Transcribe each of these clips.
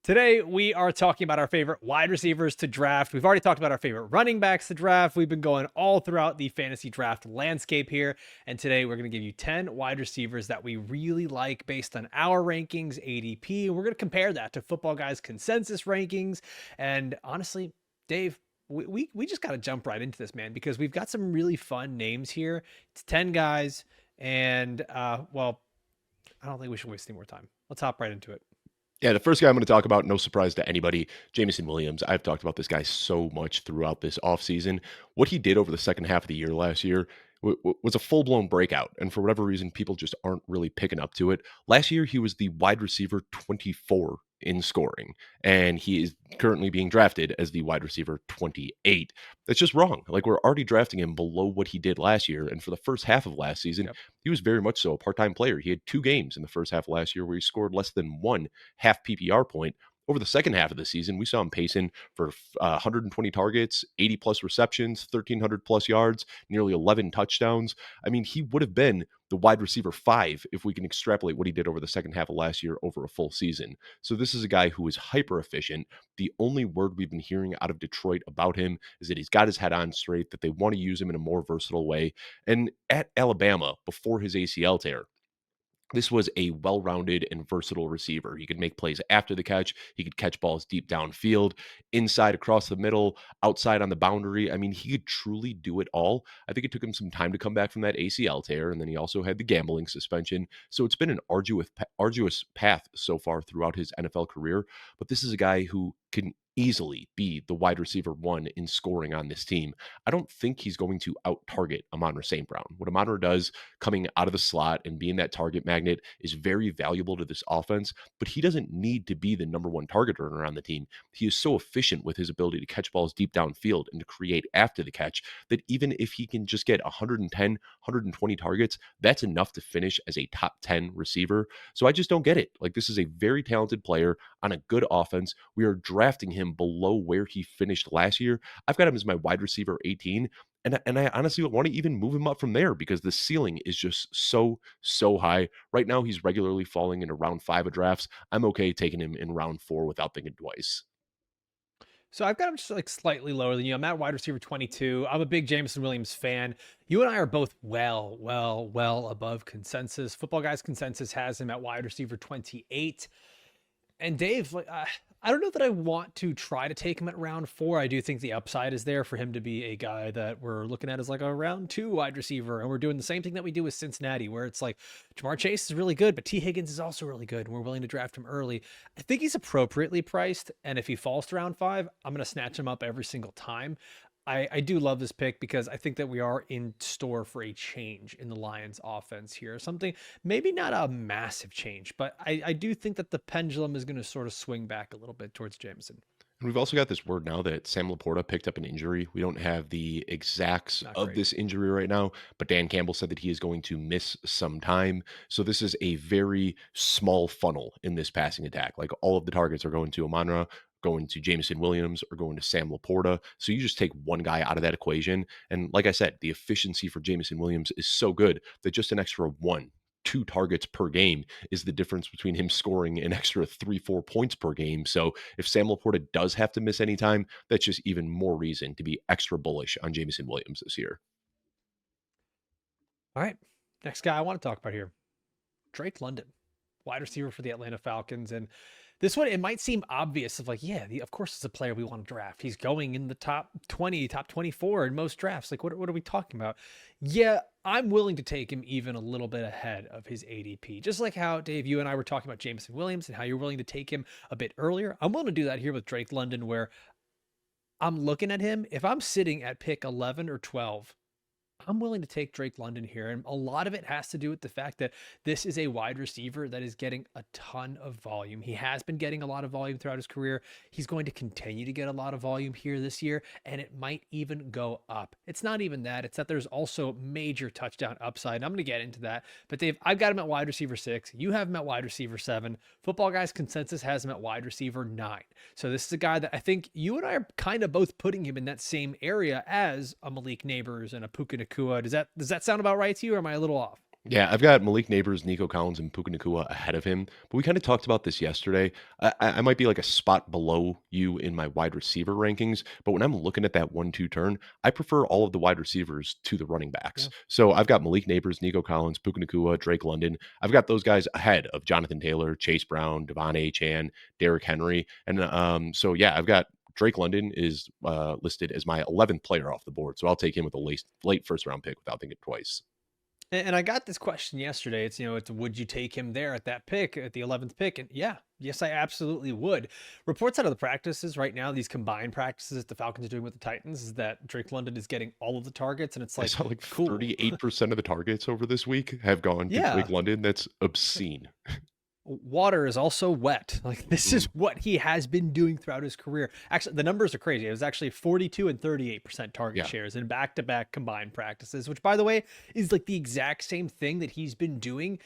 Today, we are talking about our favorite wide receivers to draft. We've already talked about our favorite running backs to draft. We've been going all throughout the fantasy draft landscape here. And today, we're going to give you 10 wide receivers that we really like based on our rankings, ADP. And we're going to compare that to Football Guys consensus rankings. And honestly, Dave, we just got to jump right into this, man, because we've got some really fun names here. It's 10 guys. And, well, I don't think we should waste any more time. Let's hop right into it. Yeah, the first guy I'm going to talk about, no surprise to anybody, Jameson Williams. I've talked about this guy so much throughout this offseason. What he did over the second half of the year last year was a full-blown breakout, and for whatever reason, people just aren't really picking up to it. Last year, he was the wide receiver 24 in scoring, and he is currently being drafted as the wide receiver 28. That's just wrong. Like, we're already drafting him below what he did last year, and for the first half of last season, Yep. he was very much so a part-time player. He had 2 games in the first half of last year where he scored less than 1 half PPR point. Over the second half of the season, we saw him pacing for 120 targets, 80 plus receptions, 1,300 plus yards, nearly 11 touchdowns. I mean, he would have been the wide receiver 5 if we can extrapolate what he did over the second half of last year over a full season. So this is a guy who is hyper efficient. The only word we've been hearing out of Detroit about him is that he's got his head on straight, that they want to use him in a more versatile way. And at Alabama, before his ACL tear, this was a well-rounded and versatile receiver. He could make plays after the catch. He could catch balls deep downfield, inside, across the middle, outside on the boundary. I mean, he could truly do it all. I think it took him some time to come back from that ACL tear, and then he also had the gambling suspension. So it's been an arduous path so far throughout his NFL career. But this is a guy who can easily be the wide receiver 1 in scoring on this team. I don't think he's going to out-target Amon-Ra St. Brown. What Amon-Ra does coming out of the slot and being that target magnet is very valuable to this offense, but he doesn't need to be the number 1 target earner on the team. He is so efficient with his ability to catch balls deep downfield and to create after the catch that even if he can just get 110, 120 targets, that's enough to finish as a top 10 receiver. So I just don't get it. Like, this is a very talented player on a good offense. We are drafting him below where he finished last year. I've got him as my wide receiver 18. And I honestly want to even move him up from there because the ceiling is just so high. Right now, he's regularly falling into round 5 of drafts. I'm okay taking him in round 4 without thinking twice. So I've got him just like slightly lower than you. I'm at wide receiver 22. I'm a big Jameson Williams fan. You and I are both well above consensus. Football Guys consensus has him at wide receiver 28. And Dave, like, I don't know that I want to try to take him at round 4. I do think the upside is there for him to be a guy that we're looking at as like a round 2 wide receiver. And we're doing the same thing that we do with Cincinnati, where it's like Jamar Chase is really good, but T. Higgins is also really good. And we're willing to draft him early. I think he's appropriately priced. And if he falls to round 5, I'm going to snatch him up every single time. I do love this pick because I think that we are in store for a change in the Lions offense here. Something, maybe not a massive change, but I do think that the pendulum is going to sort of swing back a little bit towards Jameson. And we've also got this word now that Sam Laporta picked up an injury. We don't have the exacts Not of great. this injury right now, but Dan Campbell said that he is going to miss some time. So this is a very small funnel in this passing attack. Like, all of the targets are going to Amon-Ra, going to Jameson Williams, or going to Sam Laporta. So you just take one guy out of that equation. And like I said, the efficiency for Jameson Williams is so good that just an extra 2 targets per game is the difference between him scoring an extra 3-4 points per game. So if Sam Laporta does have to miss any time, that's just even more reason to be extra bullish on Jameson Williams this year. All right. Next guy I want to talk about here, Drake London, wide receiver for the Atlanta Falcons. And this one, it might seem obvious of like, yeah, of course it's a player we want to draft. He's going in the top 20, top 24 in most drafts. Like, what are we talking about? Yeah, I'm willing to take him even a little bit ahead of his ADP. Just like how, Dave, you and I were talking about Jameson Williams and how you're willing to take him a bit earlier. I'm willing to do that here with Drake London, where I'm looking at him. If I'm sitting at pick 11 or 12, I'm willing to take Drake London here. And a lot of it has to do with the fact that this is a wide receiver that is getting a ton of volume. He has been getting a lot of volume throughout his career. He's going to continue to get a lot of volume here this year, and it might even go up. It's not even that. It's that there's also major touchdown upside. And I'm going to get into that. But Dave, I've got him at wide receiver 6. You have him at wide receiver 7. Football Guys consensus has him at wide receiver 9. So this is a guy that I think you and I are kind of both putting him in that same area as a Malik Neighbors and a Puka Nakua. Does that sound about right to you, or am I a little off? Yeah, I've got Malik Neighbors, Nico Collins, and Puka Nacua ahead of him. But we kind of talked about this yesterday. I might be like a spot below you in my wide receiver rankings, but when I'm looking at that 1-2 turn, I prefer all of the wide receivers to the running backs. Yeah. So I've got Malik Neighbors, Nico Collins, Puka Nacua, Drake London. I've got those guys ahead of Jonathan Taylor, Chase Brown, Devon A. Chan, Derrick Henry. And so, yeah, I've got Drake London is listed as my 11th player off the board. So I'll take him with a late first round pick without thinking twice. And I got this question yesterday. It's, it's would you take him there at that pick, at the 11th pick? And yeah, yes, I absolutely would. Reports out of the practices right now, these combined practices that the Falcons are doing with the Titans, is that Drake London is getting all of the targets. And it's I like, saw like cool. 38% of the targets over this week have gone to Yeah. Drake London. That's obscene. Water is also wet. Like this is Mm. what he has been doing throughout his career. Actually, the numbers are crazy. It was actually 42 and 38% target Yeah. shares in back-to-back combined practices, which by the way is like the exact same thing that he's been doing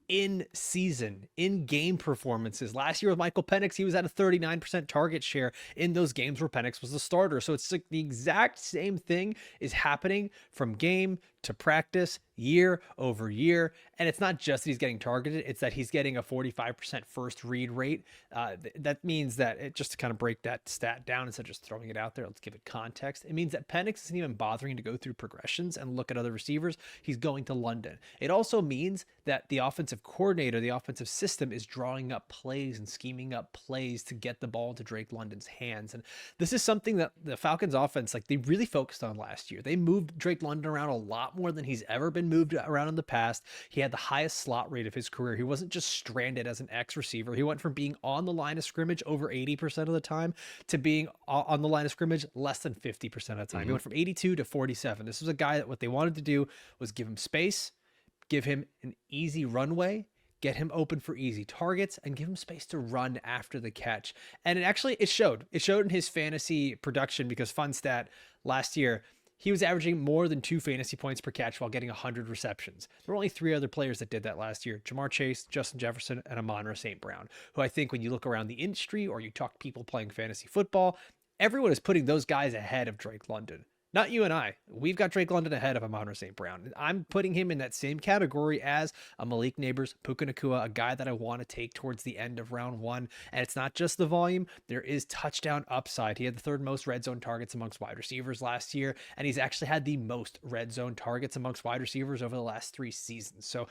in season, in game performances. Last year with Michael Penix, he was at a 39% target share in those games where Penix was the starter. So it's like the exact same thing is happening from game to practice year over year. And it's not just that he's getting targeted, it's that he's getting a 45% first read rate. That means that just to kind of break that stat down instead of just throwing it out there, let's give it context. It means that Penix isn't even bothering to go through progressions and look at other receivers. He's going to London. It also means that the offensive coordinator, the offensive system is drawing up plays and scheming up plays to get the ball into Drake London's hands. And this is something that the Falcons offense, like they really focused on last year. They moved Drake London around a lot more than he's ever been moved around in the past. He had the highest slot rate of his career. He wasn't just stranded as an X receiver. He went from being on the line of scrimmage over 80% of the time to being on the line of scrimmage less than 50% of the time. He Hmm. went from 82 to 47. This was a guy that what they wanted to do was give him space, give him an easy runway, get him open for easy targets, and give him space to run after the catch. And it showed. It showed in his fantasy production because fun stat last year, he was averaging more than 2 fantasy points per catch while getting 100 receptions. There were only 3 other players that did that last year: Jamar Chase, Justin Jefferson, and Amon-Ra St. Brown, who I think when you look around the industry or you talk to people playing fantasy football, everyone is putting those guys ahead of Drake London. Not you and I. We've got Drake London ahead of Amon-Ra St. Brown. I'm putting him in that same category as a Malik Neighbors, Puka Nacua, a guy that I want to take towards the end of round 1. And it's not just the volume. There is touchdown upside. He had the 3rd most red zone targets amongst wide receivers last year, and he's actually had the most red zone targets amongst wide receivers over the last 3 seasons. So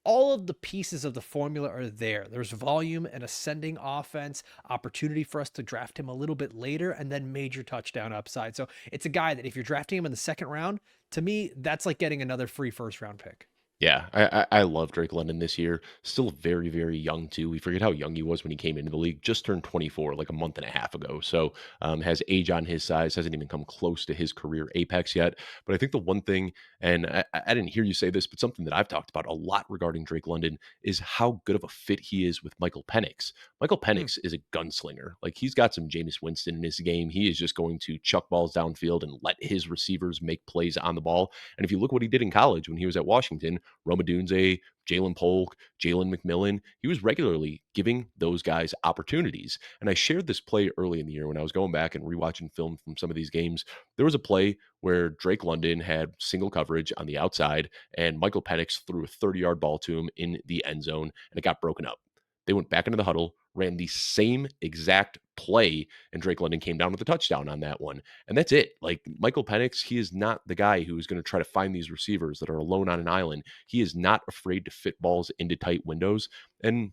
all of the pieces of the formula are there. There's volume, an ascending offense, opportunity for us to draft him a little bit later, and then major touchdown upside. So it's a guy that if you're drafting him in the 2nd round, to me, that's like getting another free first round pick. Yeah, I love Drake London this year. Still very, very young too. We forget how young he was when he came into the league. Just turned 24 like a month and a half ago. So has age on his size. Hasn't even come close to his career apex yet. But I think the one thing, and I didn't hear you say this, but something that I've talked about a lot regarding Drake London is how good of a fit he is with Michael Penix. Michael Hmm. Penix is a gunslinger. Like he's got some Jameis Winston in his game. He is just going to chuck balls downfield and let his receivers make plays on the ball. And if you look what he did in college when he was at Washington, Roma Dunze, Jalen Polk, Jalen McMillan. He was regularly giving those guys opportunities. And I shared this play early in the year when I was going back and rewatching film from some of these games. There was a play where Drake London had single coverage on the outside, and Michael Penix threw a 30-yard ball to him in the end zone, and it got broken up. They went back into the huddle, ran the same exact play, and Drake London came down with a touchdown on that one. And that's it. Like Michael Penix, he is not the guy who is going to try to find these receivers that are alone on an island. He is not afraid to fit balls into tight windows. And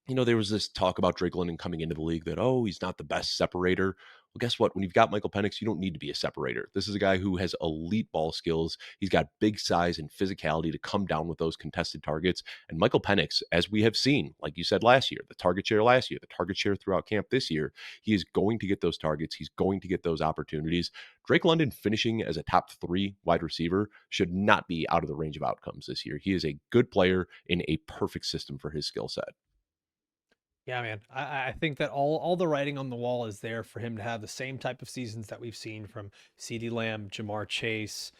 there was this talk about Drake London coming into the league that, oh, he's not the best separator. Well, guess what? When you've got Michael Penix, you don't need to be a separator. This is a guy who has elite ball skills. He's got big size and physicality to come down with those contested targets. And Michael Penix, as we have seen, like you said last year, the target share last year, the target share throughout camp this year, he is going to get those targets. He's going to get those opportunities. Drake London finishing as a top 3 wide receiver should not be out of the range of outcomes this year. He is a good player in a perfect system for his skill set. Yeah, man. I think that all the writing on the wall is there for him to have the same type of seasons that we've seen from CeeDee Lamb, Jamar Chase,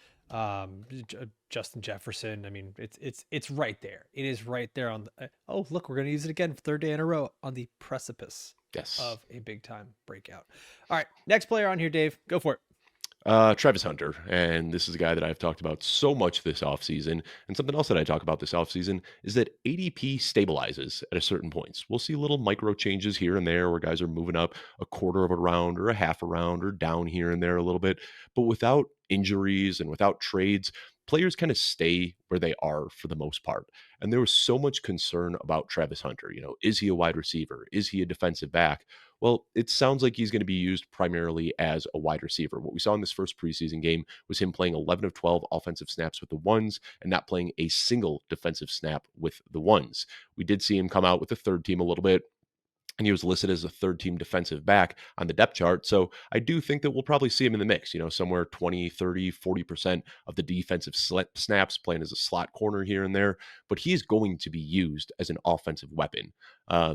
Justin Jefferson. I mean, it's right there. It is right there on the, oh, look, we're going to use it again for 3rd day in a row on the precipice Yes. of a big time breakout. All right, next player on here, Dave. Go for it. Travis Hunter, and this is a guy that I've talked about so much this offseason. And something else that I talk about this offseason is that ADP stabilizes at a certain points. We'll see little micro changes here and there where guys are moving up a quarter of a round or a half a round or down here and there a little bit. But without injuries and without trades, players kind of stay where they are for the most part. And there was so much concern about Travis Hunter. Is he a wide receiver? Is he a defensive back? Well, it sounds like he's going to be used primarily as a wide receiver. What we saw in this first preseason game was him playing 11 of 12 offensive snaps with the ones and not playing a single defensive snap with the ones. We did see him come out with the third team a little bit, and he was listed as a third team defensive back on the depth chart. So I do think that we'll probably see him in the mix, somewhere 20, 30, 40% of the defensive snaps playing as a slot corner here and there. But he is going to be used as an offensive weapon.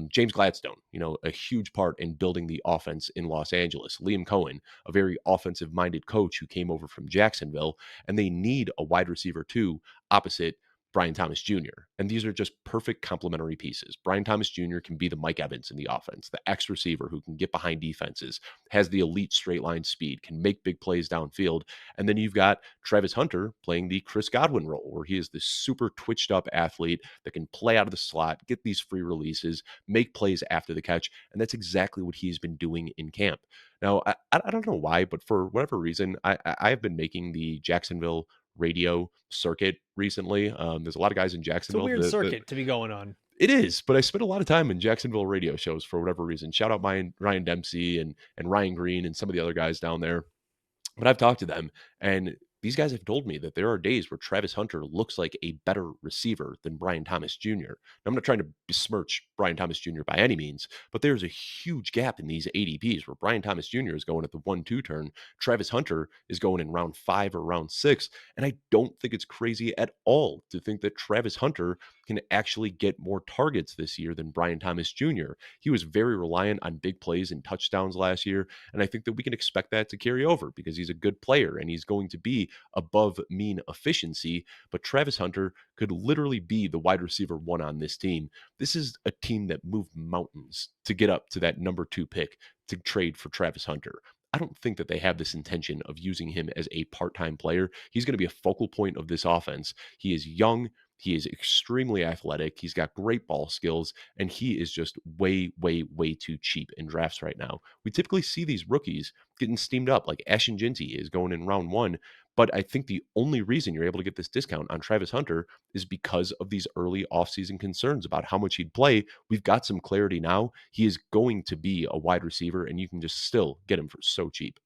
James Gladstone, a huge part in building the offense in Los Angeles. Liam Cohen, a very offensive minded coach who came over from Jacksonville, and they need a wide receiver too opposite Brian Thomas Jr. And these are just perfect complementary pieces. Brian Thomas Jr. can be the Mike Evans in the offense, the X receiver who can get behind defenses, has the elite straight line speed, can make big plays downfield. And then you've got Travis Hunter playing the Chris Godwin role, where he is this super twitched up athlete that can play out of the slot, get these free releases, make plays after the catch. And that's exactly what he's been doing in camp. Now, I don't know why, but for whatever reason, I have been making the Jacksonville radio circuit recently. There's a lot of guys in It's a Jacksonville. weird circuit to be going on. It is, but I spent a lot of time in Jacksonville radio shows for whatever reason. Shout out Ryan Dempsey and Ryan Green and some of the other guys down there. But I've talked to them, and these guys have told me that there are days where Travis Hunter looks like a better receiver than Brian Thomas Jr. Now, I'm not trying to besmirch Brian Thomas Jr. by any means, but there's a huge gap in these ADPs where Brian Thomas Jr. is going at the 1-2 turn. Travis Hunter is going in round 5 or round 6. And I don't think it's crazy at all to think that Travis Hunter can actually get more targets this year than Brian Thomas Jr. He was very reliant on big plays and touchdowns last year. And I think that we can expect that to carry over because he's a good player and he's going to be above mean efficiency. But Travis Hunter could literally be the wide receiver 1 on this team. This is a team that moved mountains to get up to that number 2 pick to trade for Travis Hunter. I don't think that they have this intention of using him as a part-time player. He's going to be a focal point of this offense. He is young. He is extremely athletic. He's got great ball skills, and he is just way, way, way too cheap in drafts right now. We typically see these rookies getting steamed up, like Ashton Jinty is going in round 1. But I think the only reason you're able to get this discount on Travis Hunter is because of these early offseason concerns about how much he'd play. We've got some clarity now. He is going to be a wide receiver, and you can just still get him for so cheap.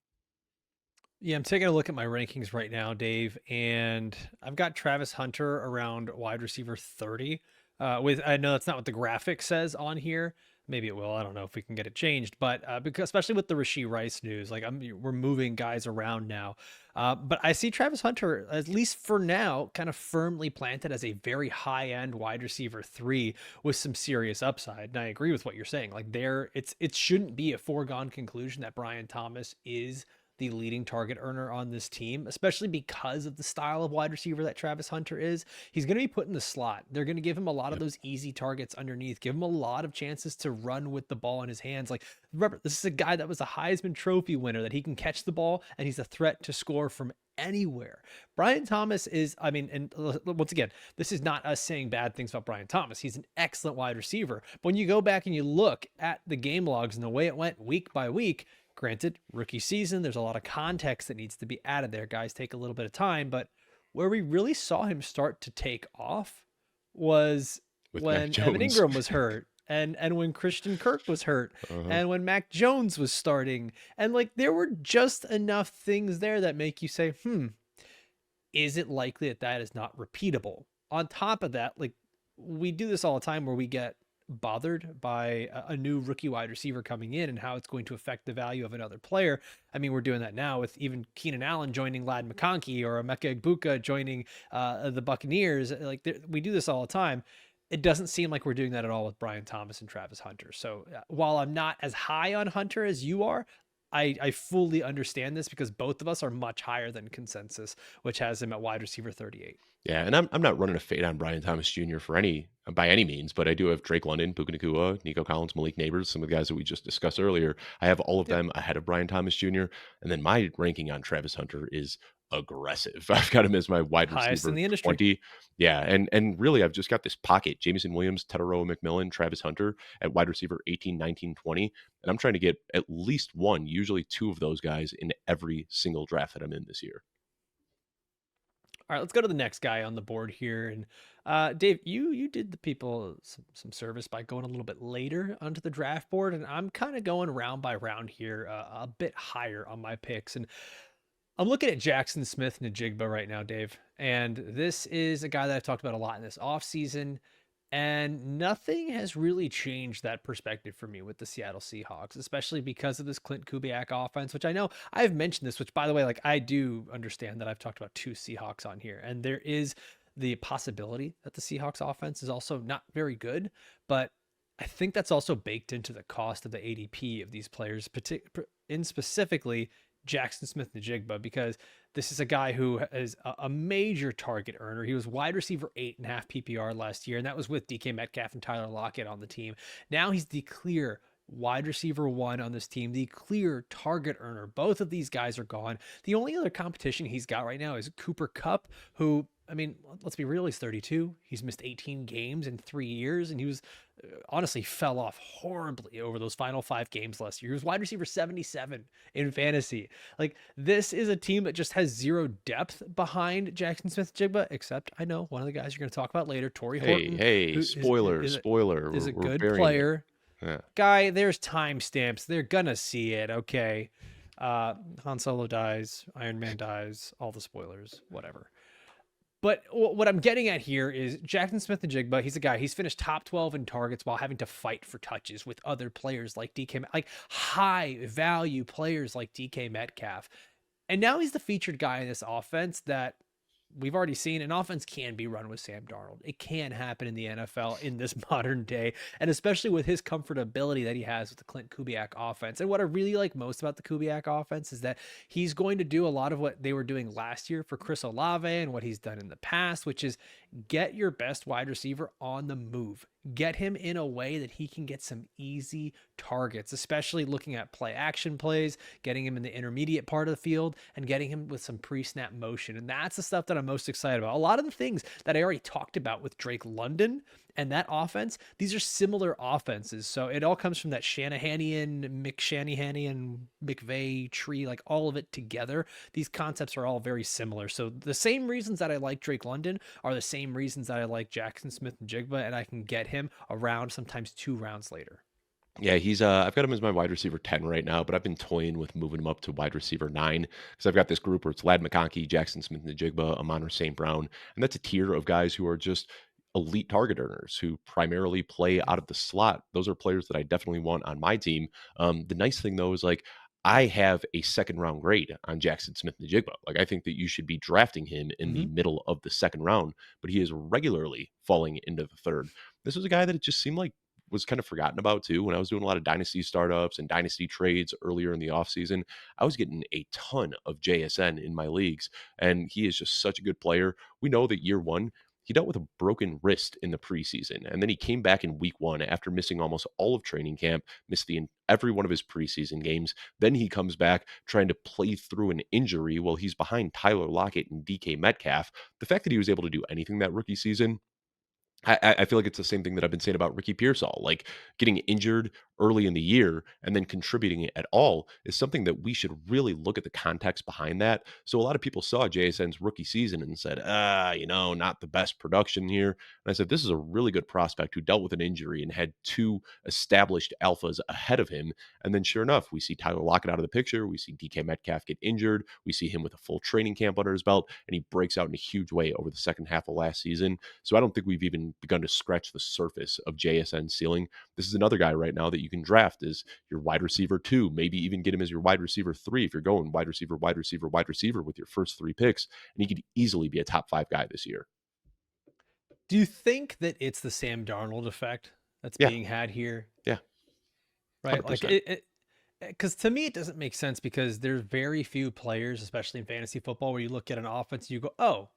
Yeah, I'm taking a look at my rankings right now, Dave, and I've got Travis Hunter around wide receiver 30. I know that's not what the graphic says on here. Maybe it will. I don't know if we can get it changed, but because especially with the Rashee Rice news, like we're moving guys around now. But I see Travis Hunter, at least for now, kind of firmly planted as a very high end wide receiver 3 with some serious upside. And I agree with what you're saying. Like it shouldn't be a foregone conclusion that Brian Thomas is the leading target earner on this team, especially because of the style of wide receiver that Travis Hunter is. He's going to be put in the slot. They're going to give him a lot of those easy targets underneath, give him a lot of chances to run with the ball in his hands. Like, remember, this is a guy that was a Heisman Trophy winner, that he can catch the ball and he's a threat to score from anywhere. Brian Thomas is, and once again, this is not us saying bad things about Brian Thomas. He's an excellent wide receiver. But when you go back and you look at the game logs and the way it went week by week, granted, rookie season, there's a lot of context that needs to be added there. Guys take a little bit of time, but where we really saw him start to take off was when Evan Ingram was hurt and when Christian Kirk was hurt and when Mac Jones was starting. And like, there were just enough things there that make you say, is it likely that that is not repeatable? On top of that, like, we do this all the time where we get bothered by a new rookie wide receiver coming in and how it's going to affect the value of another player. I mean, we're doing that now with even Keenan Allen joining Ladd McConkey or Emeka Egbuka joining the Buccaneers. Like, we do this all the time. It doesn't seem like we're doing that at all with Brian Thomas and Travis Hunter. So while I'm not as high on Hunter as you are, I fully understand this because both of us are much higher than consensus, which has him at wide receiver 38. Yeah, and I'm not running a fade on Brian Thomas Jr. for any by any means, but I do have Drake London, Puka Nacua, Nico Collins, Malik Neighbors, some of the guys that we just discussed earlier. I have all of Yep. them ahead of Brian Thomas Jr. And then my ranking on Travis Hunter is aggressive. I've got him as my wide Highest in receiver the industry. 20. Yeah, and really I've just got this pocket. Jameson Williams, Tettoa McMillan, Travis Hunter at wide receiver 18, 19, 20. And I'm trying to get at least one, usually two of those guys in every single draft that I'm in this year. All right, let's go to the next guy on the board here. And Dave, you did the people some service by going a little bit later onto the draft board, and I'm kind of going round by round here, a bit higher on my picks. And I'm looking at Jackson Smith Najigba right now, Dave, and this is a guy that I've talked about a lot in this offseason. And nothing has really changed that perspective for me with the Seattle Seahawks, especially because of this Clint Kubiak offense, which I know I've mentioned this, which by the way, like I do understand that I've talked about two Seahawks on here, and there is the possibility that the Seahawks offense is also not very good, but I think that's also baked into the cost of the ADP of these players, in specifically Jackson Smith Najigba, because this is a guy who is a major target earner. He was wide receiver 8.5 PPR last year, and that was with DK Metcalf and Tyler Lockett on the team. Now he's the clear wide receiver 1 on this team, the clear target earner. Both of these guys are gone. The only other competition he's got right now is Cooper Kupp, who, I mean, let's be real, he's 32. He's missed 18 games in 3 years, and he was honestly fell off horribly over those final 5 games last year. He was wide receiver 77 in fantasy. Like, this is a team that just has zero depth behind Jackson Smith-Njigba, except I know one of the guys you're going to talk about later, Tory Horton, Hey, who spoiler. is a We're good burying it. player. Yeah. Guy, there's timestamps. They're gonna see it. Okay. Han Solo dies, Iron Man dies, all the spoilers, whatever. But what I'm getting at here is Jackson Smith-Njigba. He's a guy. He's finished top 12 in targets while having to fight for touches with other players like like high value players like DK Metcalf. And now he's the featured guy in this offense that we've already seen an offense can be run with Sam Darnold. It can happen in the NFL in this modern day, and especially with his comfortability that he has with the Clint Kubiak offense. And what I really like most about the Kubiak offense is that he's going to do a lot of what they were doing last year for Chris Olave and what he's done in the past, which is get your best wide receiver on the move. Get him in a way that he can get some easy targets, especially looking at play action plays, getting him in the intermediate part of the field, and getting him with some pre-snap motion. And that's the stuff that I'm most excited about. A lot of the things that I already talked about with Drake London and that offense, these are similar offenses. So it all comes from that Shanahanian, McShanahanian, McVay tree, like all of it together. These concepts are all very similar. So the same reasons that I like Drake London are the same reasons that I like Jackson Smith-Njigba, and I can get him around sometimes 2 rounds later. Yeah, he's I've got him as my wide receiver 10 right now, but I've been toying with moving him up to wide receiver 9 because I've got this group where it's Lad McConkey, Jackson Smith-Njigba, Amon St. Brown, and that's a tier of guys who are just elite target earners who primarily play out of the slot. Those are players that I definitely want on my team. The nice thing though is like I have a second round grade on Jackson Smith-Njigba. Like I think that you should be drafting him in the Mm-hmm. middle of the second round, but he is regularly falling into the third. This was a guy that it just seemed like was kind of forgotten about too. When I was doing a lot of dynasty startups and dynasty trades earlier in the offseason, I was getting a ton of JSN in my leagues, and he is just such a good player. We know that year one, he dealt with a broken wrist in the preseason, and then he came back in week one after missing almost all of training camp, missed every one of his preseason games. Then he comes back trying to play through an injury while he's behind Tyler Lockett and DK Metcalf. The fact that he was able to do anything that rookie season, I feel like it's the same thing that I've been saying about Ricky Pearsall. Like getting injured early in the year and then contributing at all is something that we should really look at the context behind that. So a lot of people saw JSN's rookie season and said, not the best production here. And I said, this is a really good prospect who dealt with an injury and had 2 established alphas ahead of him. And then sure enough, we see Tyler Lockett out of the picture. We see DK Metcalf get injured. We see him with a full training camp under his belt, and he breaks out in a huge way over the second half of last season. So I don't think we've even begun to scratch the surface of JSN ceiling. This is another guy right now that you can draft as your wide receiver 2, maybe even get him as your wide receiver 3 if you're going wide receiver, wide receiver, wide receiver with your first 3 picks, and he could easily be a top 5 guy this year. Do you think that it's the Sam Darnold effect that's Yeah, being had here? yeah, Right? Like 100%. Because to me, it doesn't make sense because there's very few players, especially in fantasy football, where you look at an offense and you go, oh,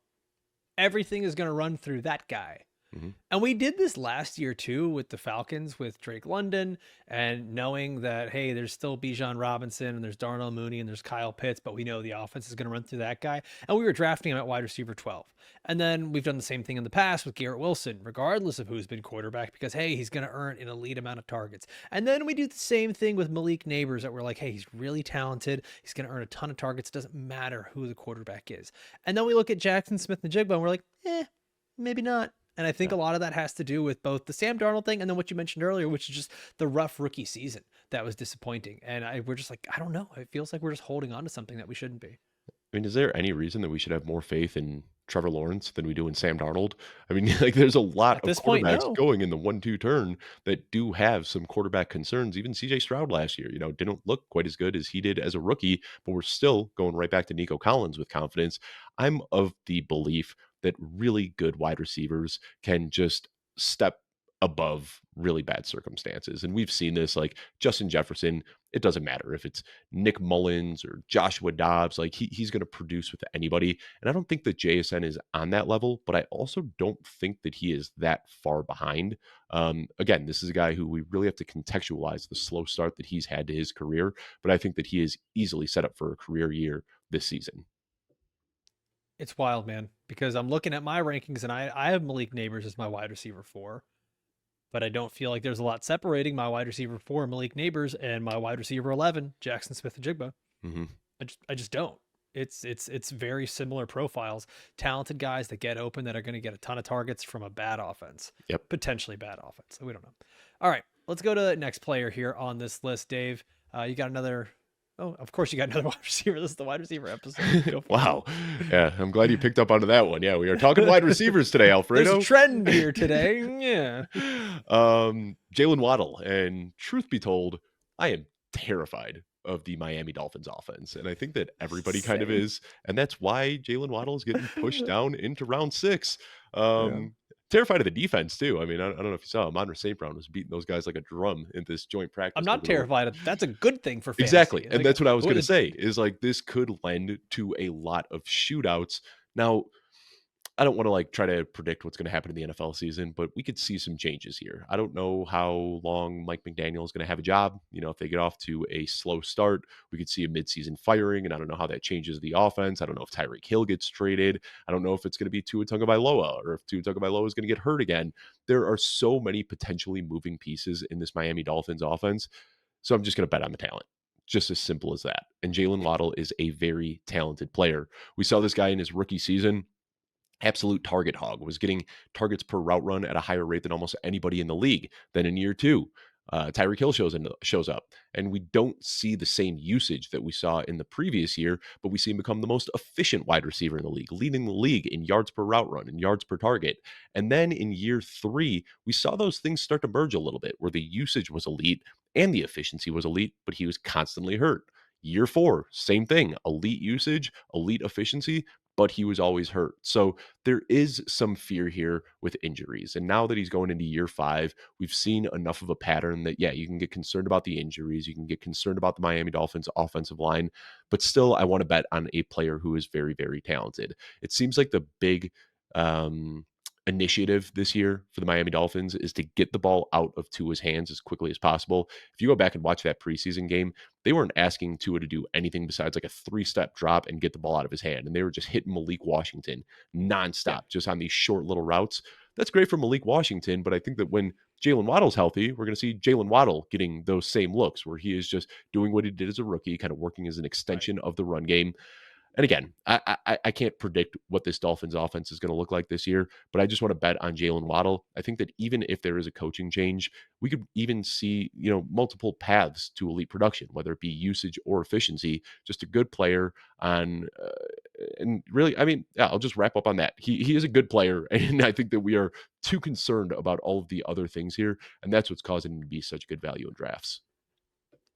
everything is going to run through that guy. Mhm. And we did this last year too with the Falcons with Drake London, and knowing that, hey, there's still Bijan Robinson and there's Darnell Mooney and there's Kyle Pitts, but we know the offense is going to run through that guy. And we were drafting him at wide receiver 12. And then we've done the same thing in the past with Garrett Wilson, regardless of who's been quarterback, because, hey, he's going to earn an elite amount of targets. And then we do the same thing with Malik Neighbors, that we're like, hey, he's really talented. He's going to earn a ton of targets. It doesn't matter who the quarterback is. And then we look at Jackson Smith-Njigba and we're like, maybe not. And I think a lot of that has to do with both the Sam Darnold thing and then what you mentioned earlier, which is just the rough rookie season that was disappointing. And we're just like, I don't know. It feels like we're just holding on to something that we shouldn't be. I mean, is there any reason that we should have more faith in Trevor Lawrence than we do in Sam Darnold? I mean, like, there's a lot At of this point, quarterbacks no. going in the 1-2 turn that do have some quarterback concerns. Even CJ Stroud last year, didn't look quite as good as he did as a rookie, but we're still going right back to Nico Collins with confidence. I'm of the belief that really good wide receivers can just step above really bad circumstances. And we've seen this, like Justin Jefferson. It doesn't matter if it's Nick Mullins or Joshua Dobbs, like he's going to produce with anybody. And I don't think that JSN is on that level, but I also don't think that he is that far behind. Again, this is a guy who we really have to contextualize the slow start that he's had to his career, but I think that he is easily set up for a career year this season. It's wild, man, because I'm looking at my rankings and I have Malik Neighbors as my wide receiver 4, but I don't feel like there's a lot separating my wide receiver 4, Malik Neighbors, and my wide receiver 11, Jackson Smith-Njigba. Mm-hmm. I just don't. It's very similar profiles, talented guys that get open, that are going to get a ton of targets from a bad offense, Yep. potentially bad offense. We don't know. All right, let's go to the next player here on this list, Dave. You got another. Oh, of course you got another wide receiver. This is the wide receiver episode. Wow. Yeah, I'm glad you picked up onto that one. Yeah, we are talking wide receivers today, Alfredo. There's a trend here today. Yeah. Jaylen Waddle. And truth be told, I am terrified of the Miami Dolphins offense. And I think that everybody kind of Same. is. And that's why Jaylen Waddle is getting pushed down into round 6. Yeah. Terrified of the defense, too. I mean, I don't know if you saw, Amon St. Brown was beating those guys like a drum in this joint practice. I'm not terrified of. That's a good thing for fantasy. Exactly. And Like, that's what I was going to say, is like this could lend to a lot of shootouts. Now, I don't want to like try to predict what's going to happen in the NFL season, but we could see some changes here. I don't know how long Mike McDaniel is going to have a job. If they get off to a slow start, we could see a midseason firing, and I don't know how that changes the offense. I don't know if Tyreek Hill gets traded. I don't know if it's going to be Tua Tagovailoa, or if Tua Tagovailoa is going to get hurt again. There are so many potentially moving pieces in this Miami Dolphins offense. So I'm just going to bet on the talent. Just as simple as that. And Jaylen Waddle is a very talented player. We saw this guy in his rookie season. Absolute target hog, was getting targets per route run at a higher rate than almost anybody in the league. Then in year 2, Tyreek Hill shows up, and we don't see the same usage that we saw in the previous year, but we see him become the most efficient wide receiver in the league, leading the league in yards per route run and yards per target. And then in year 3, we saw those things start to merge a little bit, where the usage was elite and the efficiency was elite, but he was constantly hurt. Year 4, same thing, elite usage, elite efficiency, but he was always hurt. So there is some fear here with injuries. And now that he's going into year 5, we've seen enough of a pattern that, yeah, you can get concerned about the injuries. You can get concerned about the Miami Dolphins offensive line. But still, I want to bet on a player who is very, very talented. It seems like the big initiative this year for the Miami Dolphins is to get the ball out of Tua's hands as quickly as possible. If you go back and watch that preseason game, they weren't asking Tua to do anything besides like a 3-step drop and get the ball out of his hand. And they were just hitting Malik Washington nonstop, just on these short little routes. That's great for Malik Washington, but I think that when Jaylen Waddle's healthy, we're going to see Jaylen Waddle getting those same looks, where he is just doing what he did as a rookie, kind of working as an extension of the run game. And again, I can't predict what this Dolphins offense is going to look like this year, but I just want to bet on Jaylen Waddle. I think that even if there is a coaching change, we could even see, multiple paths to elite production, whether it be usage or efficiency. Just a good player on, and really, I mean, yeah, I'll just wrap up on that. He is a good player, and I think that we are too concerned about all of the other things here, and that's what's causing him to be such good value in drafts.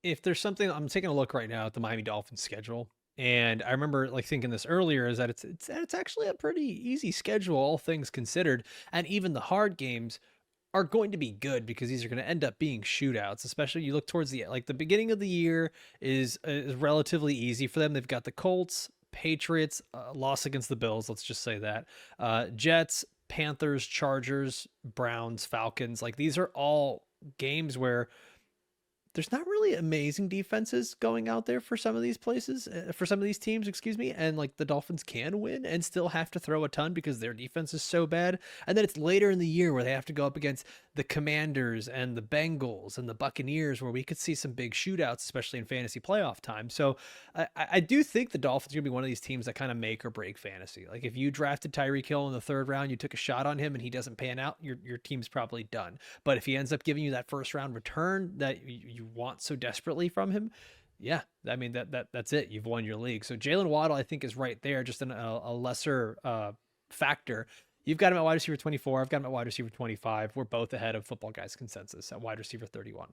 If there's something, I'm taking a look right now at the Miami Dolphins schedule. And I remember like thinking this earlier, is that it's actually a pretty easy schedule, all things considered. And even the hard games are going to be good because these are going to end up being shootouts. Especially you look towards the beginning of the year is relatively easy for them. They've got the Colts, Patriots, loss against the Bills. Let's just say that Jets, Panthers, Chargers, Browns, Falcons. Like these are all games where there's not really amazing defenses going out there for some of these places, for some of these teams, excuse me. And like the Dolphins can win and still have to throw a ton because their defense is so bad. And then it's later in the year where they have to go up against the Commanders and the Bengals and the Buccaneers, where we could see some big shootouts, especially in fantasy playoff time. So I do think the Dolphins are going to be one of these teams that kind of make or break fantasy. Like if you drafted Tyreek Hill in the 3rd round, you took a shot on him and he doesn't pan out, your team's probably done. But if he ends up giving you that 1st round return that you want so desperately from him, yeah, I mean that's it. You've won your league. So Jaylen Waddle, I think, is right there, just a lesser factor. You've got him at wide receiver 24. I've got him at wide receiver 25. We're both ahead of Football Guys consensus at wide receiver 31.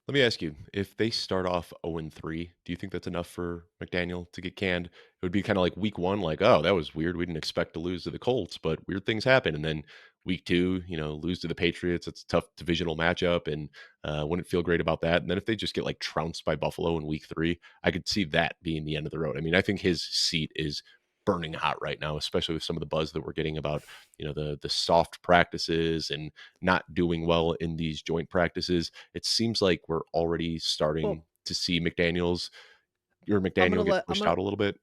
Let me ask you, if they start off 0-3, do you think that's enough for McDaniel to get canned? It would be kind of like week 1, like, oh, that was weird. We didn't expect to lose to the Colts, but weird things happen. And then week 2, lose to the Patriots. It's a tough divisional matchup and wouldn't feel great about that. And then if they just get like trounced by Buffalo in week 3, I could see that being the end of the road. I mean, I think his seat is burning hot right now, especially with some of the buzz that we're getting about, the soft practices and not doing well in these joint practices. It seems like we're already starting to see McDaniel get pushed out a little bit.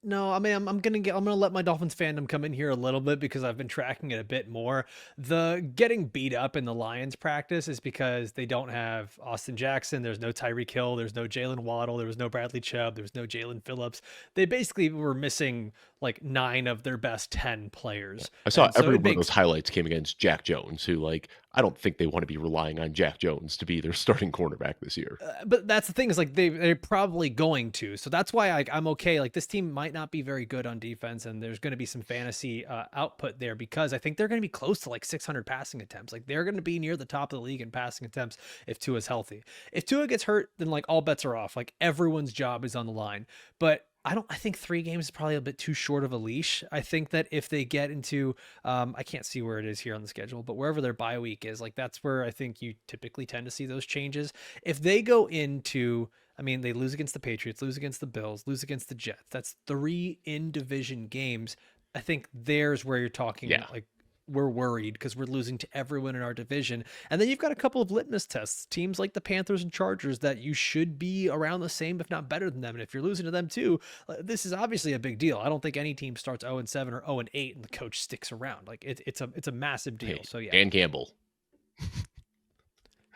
No, I mean I'm gonna let my Dolphins fandom come in here a little bit because I've been tracking it a bit more. The getting beat up in the Lions practice is because they don't have Austin Jackson. There's no Tyreek Hill. There's no Jalen Waddle. There was no Bradley Chubb. There was no Jalen Phillips. They basically were missing like 9 of their best 10 players. I saw every one of those highlights came against Jack Jones, who I don't think they want to be relying on Jack Jones to be their starting cornerback this year. But that's the thing is like they're probably going to. So that's why I'm okay. Like this team might not be very good on defense, and there's going to be some fantasy output there because I think they're going to be close to like 600 passing attempts. Like they're going to be near the top of the league in passing attempts if Tua's healthy. If Tua gets hurt, then like all bets are off. Like everyone's job is on the line. But I think 3 games is probably a bit too short of a leash. I think that if they get into, I can't see where it is here on the schedule, but wherever their bye week is, like that's where I think you typically tend to see those changes. If they go into, I mean, they lose against the Patriots, lose against the Bills, lose against the Jets. That's 3 in division games. I think there's where you're talking like we're worried because we're losing to everyone in our division. And then you've got a couple of litmus tests, teams like the Panthers and Chargers that you should be around the same, if not better than them. And if you're losing to them too, this is obviously a big deal. I don't think any team starts 0-7 or 0-8 and the coach sticks around. Like it's a massive deal. Hey, so yeah. Dan Campbell.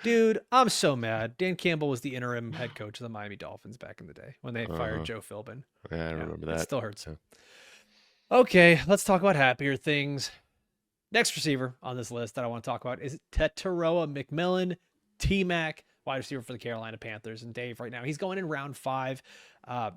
Dude, I'm so mad. Dan Campbell was the interim head coach of the Miami Dolphins back in the day when they fired Joe Philbin. Yeah, I remember that. It still hurts. Yeah. Okay, let's talk about happier things. Next receiver on this list that I want to talk about is Tettoa McMillan, T-Mac, wide receiver for the Carolina Panthers. And Dave, right now, he's going in round 5.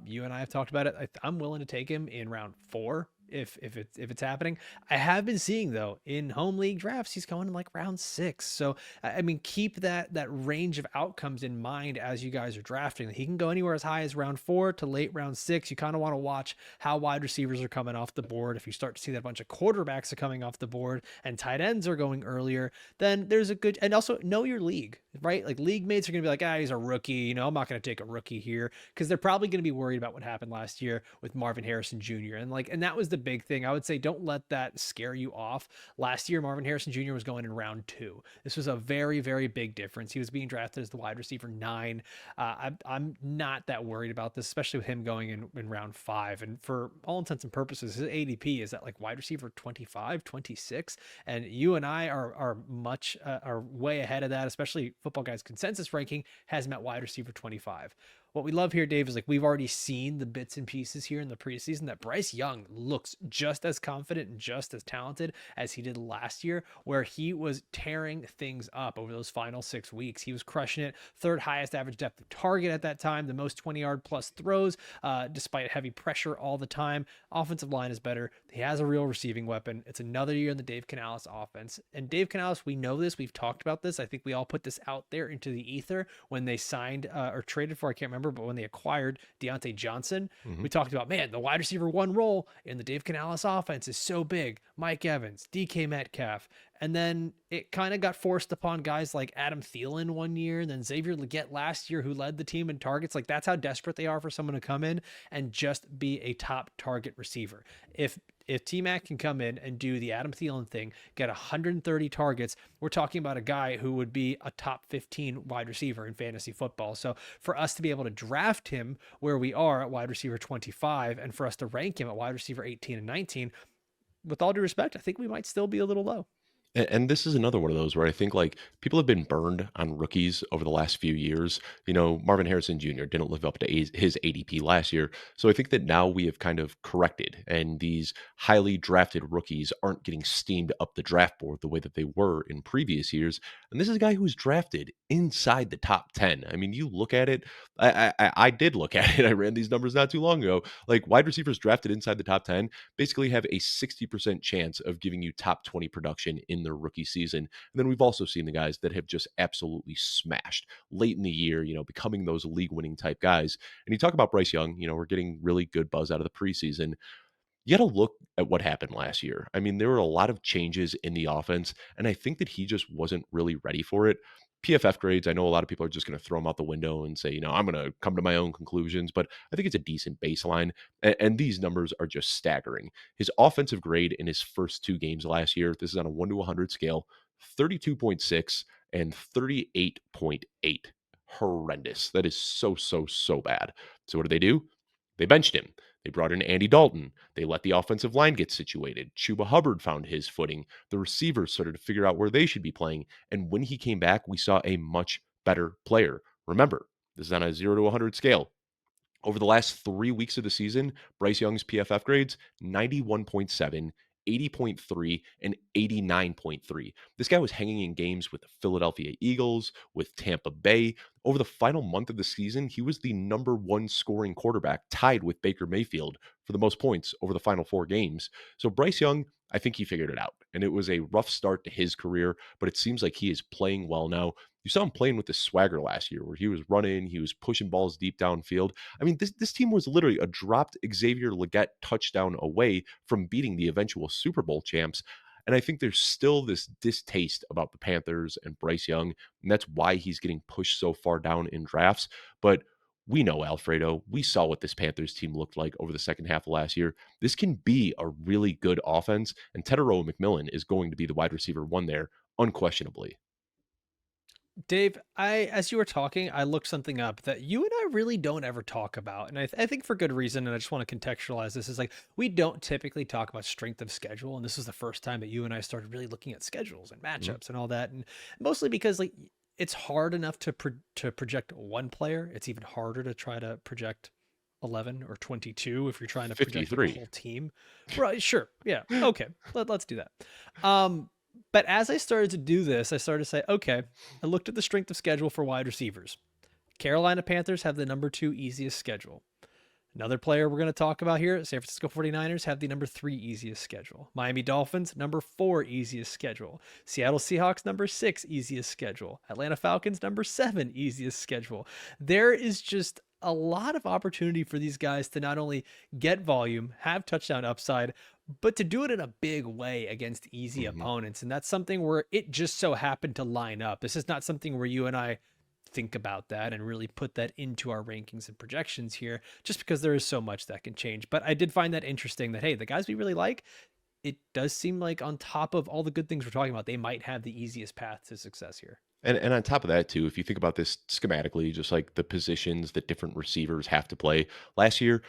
You and I have talked about it. I'm willing to take him in round 4 if it's happening. I have been seeing though in home league drafts he's going in like round 6. So I mean, keep that range of outcomes in mind as you guys are drafting. He can go anywhere as high as round 4 to late round 6. You kind of want to watch how wide receivers are coming off the board. If you start to see that a bunch of quarterbacks are coming off the board and tight ends are going earlier, then there's a good, and also know your league, right? Like league mates are going to be like, he's a rookie. I'm not going to take a rookie here because they're probably going to be worried about what happened last year with Marvin Harrison Jr. And that was the big thing. I would say don't let that scare you off. Last year, Marvin Harrison Jr. was going in round 2. This was a very, very big difference. He was being drafted as the wide receiver 9. I'm not that worried about this, especially with him going in round 5. And for all intents and purposes, his ADP is at like wide receiver 25, 26. And you and I are way ahead of that, especially Football Guys consensus ranking has him at wide receiver 25. What we love here, Dave, is like we've already seen the bits and pieces here in the preseason that Bryce Young looks just as confident and just as talented as he did last year, where he was tearing things up over those final 6 weeks. He was crushing it. 3rd highest average depth of target at that time, the most 20-yard plus throws, despite heavy pressure all the time. Offensive line is better. He has a real receiving weapon. It's another year in the Dave Canales offense. And Dave Canales, we know this. We've talked about this. I think we all put this out there into the ether when they signed or traded for, I can't remember remember, but when they acquired Deontay Johnson, Hmm. we talked about, man, the wide receiver one role in the Dave Canales offense is so big. Mike Evans, DK Metcalf. And then it kind of got forced upon guys like Adam Thielen one year, and then Xavier Legette last year, who led the team in targets. Like, that's how desperate they are for someone to come in and just be a top target receiver. If T-Mac can come in and do the Adam Thielen thing, get 130 targets, we're talking about a guy who would be a top 15 wide receiver in fantasy football. So for us to be able to draft him where we are at wide receiver 25, and for us to rank him at wide receiver 18 and 19, with all due respect, I think we might still be a little low. And this is another one of those where I think like people have been burned on rookies over the last few years. Marvin Harrison Jr. didn't live up to his ADP last year. So I think that now we have kind of corrected, and these highly drafted rookies aren't getting steamed up the draft board the way that they were in previous years. And this is a guy who's drafted inside the top 10. I mean, you look at it, I did look at it. I ran these numbers not too long ago. Like wide receivers drafted inside the top 10 basically have a 60% chance of giving you top 20 production in their rookie season. And then we've also seen the guys that have just absolutely smashed late in the year, becoming those league winning type guys. And you talk about Bryce Young, we're getting really good buzz out of the preseason. You got to look at what happened last year. I mean, there were a lot of changes in the offense, and I think that he just wasn't really ready for it. PFF grades, I know a lot of people are just going to throw them out the window and say, I'm going to come to my own conclusions, but I think it's a decent baseline. And these numbers are just staggering. His offensive grade in his first two games last year, this is on a 1 to 100 scale, 32.6 and 38.8. Horrendous. That is so, so, so bad. So what do? They benched him. They brought in Andy Dalton. They let the offensive line get situated. Chuba Hubbard found his footing. The receivers started to figure out where they should be playing. And when he came back, we saw a much better player. Remember, this is on a 0 to 100 scale. Over the last 3 weeks of the season, Bryce Young's PFF grades 91.7, 80.3, and 89.3. This guy was hanging in games with the Philadelphia Eagles, with Tampa Bay. Over the final month of the season, he was the number one scoring quarterback, tied with Baker Mayfield for the most points over the final 4 games. So Bryce Young, I think he figured it out. And it was a rough start to his career, but it seems like he is playing well now. You saw him playing with the swagger last year where he was running, he was pushing balls deep downfield. I mean, this team was literally a dropped Xavier Legette touchdown away from beating the eventual Super Bowl champs. And I think there's still this distaste about the Panthers and Bryce Young, and that's why he's getting pushed so far down in drafts. But we know, Alfredo, we saw what this Panthers team looked like over the second half of last year. This can be a really good offense, and Tettoa McMillan is going to be the wide receiver one there, unquestionably. Dave, as you were talking, I looked something up that you and I really don't ever talk about, and I think for good reason. And I just want to contextualize this: is like we don't typically talk about strength of schedule, and this is the first time that you and I started really looking at schedules and Mhm. matchups and all that, and mostly because like it's hard enough to project one player. It's even harder to try to project 11 or 22 if you're trying to project like a 53. whole team. Right? Sure. Yeah. Okay. Let's do that. But as I started to do this, I started to say, okay, I looked at the strength of schedule for wide receivers. Carolina Panthers have the number 2 easiest schedule. Another player we're going to talk about here, San Francisco 49ers have the number 3 easiest schedule. Miami Dolphins, number 4 easiest schedule. Seattle Seahawks, number 6 easiest schedule. Atlanta Falcons, number 7 easiest schedule. There is just a lot of opportunity for these guys to not only get volume, have touchdown upside, but to do it in a big way against easy Mhm. opponents. And that's something where it just so happened to line up. This is not something where you and I think about that and really put that into our rankings and projections here, just because there is so much that can change. But I did find that interesting that, hey, the guys we really like, it does seem like on top of all the good things we're talking about, they might have the easiest path to success here. And on top of that, too, if you think about this schematically, just like the positions that different receivers have to play, last year,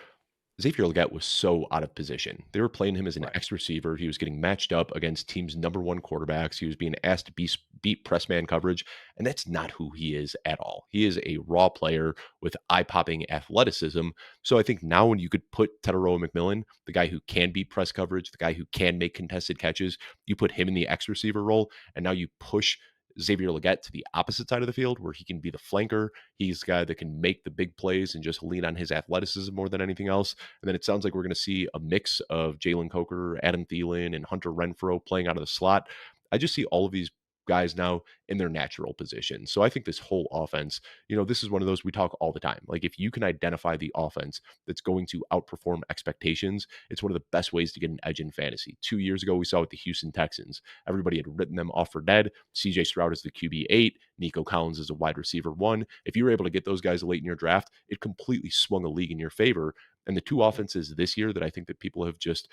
Xavier Legette was so out of position. They were playing him as an Right. X receiver. He was getting matched up against teams' number one quarterbacks. He was being asked to beat press man coverage, and that's not who he is at all. He is a raw player with eye-popping athleticism. So I think now when you could put Tettoa McMillan, the guy who can beat press coverage, the guy who can make contested catches, you put him in the X receiver role, and now you push Xavier Legette to the opposite side of the field where he can be the flanker. He's the guy that can make the big plays and just lean on his athleticism more than anything else. And then it sounds like we're going to see a mix of Jalen Coker, Adam Thielen, and Hunter Renfrow playing out of the slot. I just see all of these guys now in their natural position. So I think this whole offense, this is one of those we talk all the time. Like if you can identify the offense that's going to outperform expectations, it's one of the best ways to get an edge in fantasy. 2 years ago, we saw with the Houston Texans. Everybody had written them off for dead. CJ Stroud is the QB8, Nico Collins is a wide receiver 1. If you were able to get those guys late in your draft, it completely swung a league in your favor. And the two offenses this year that I think that people have just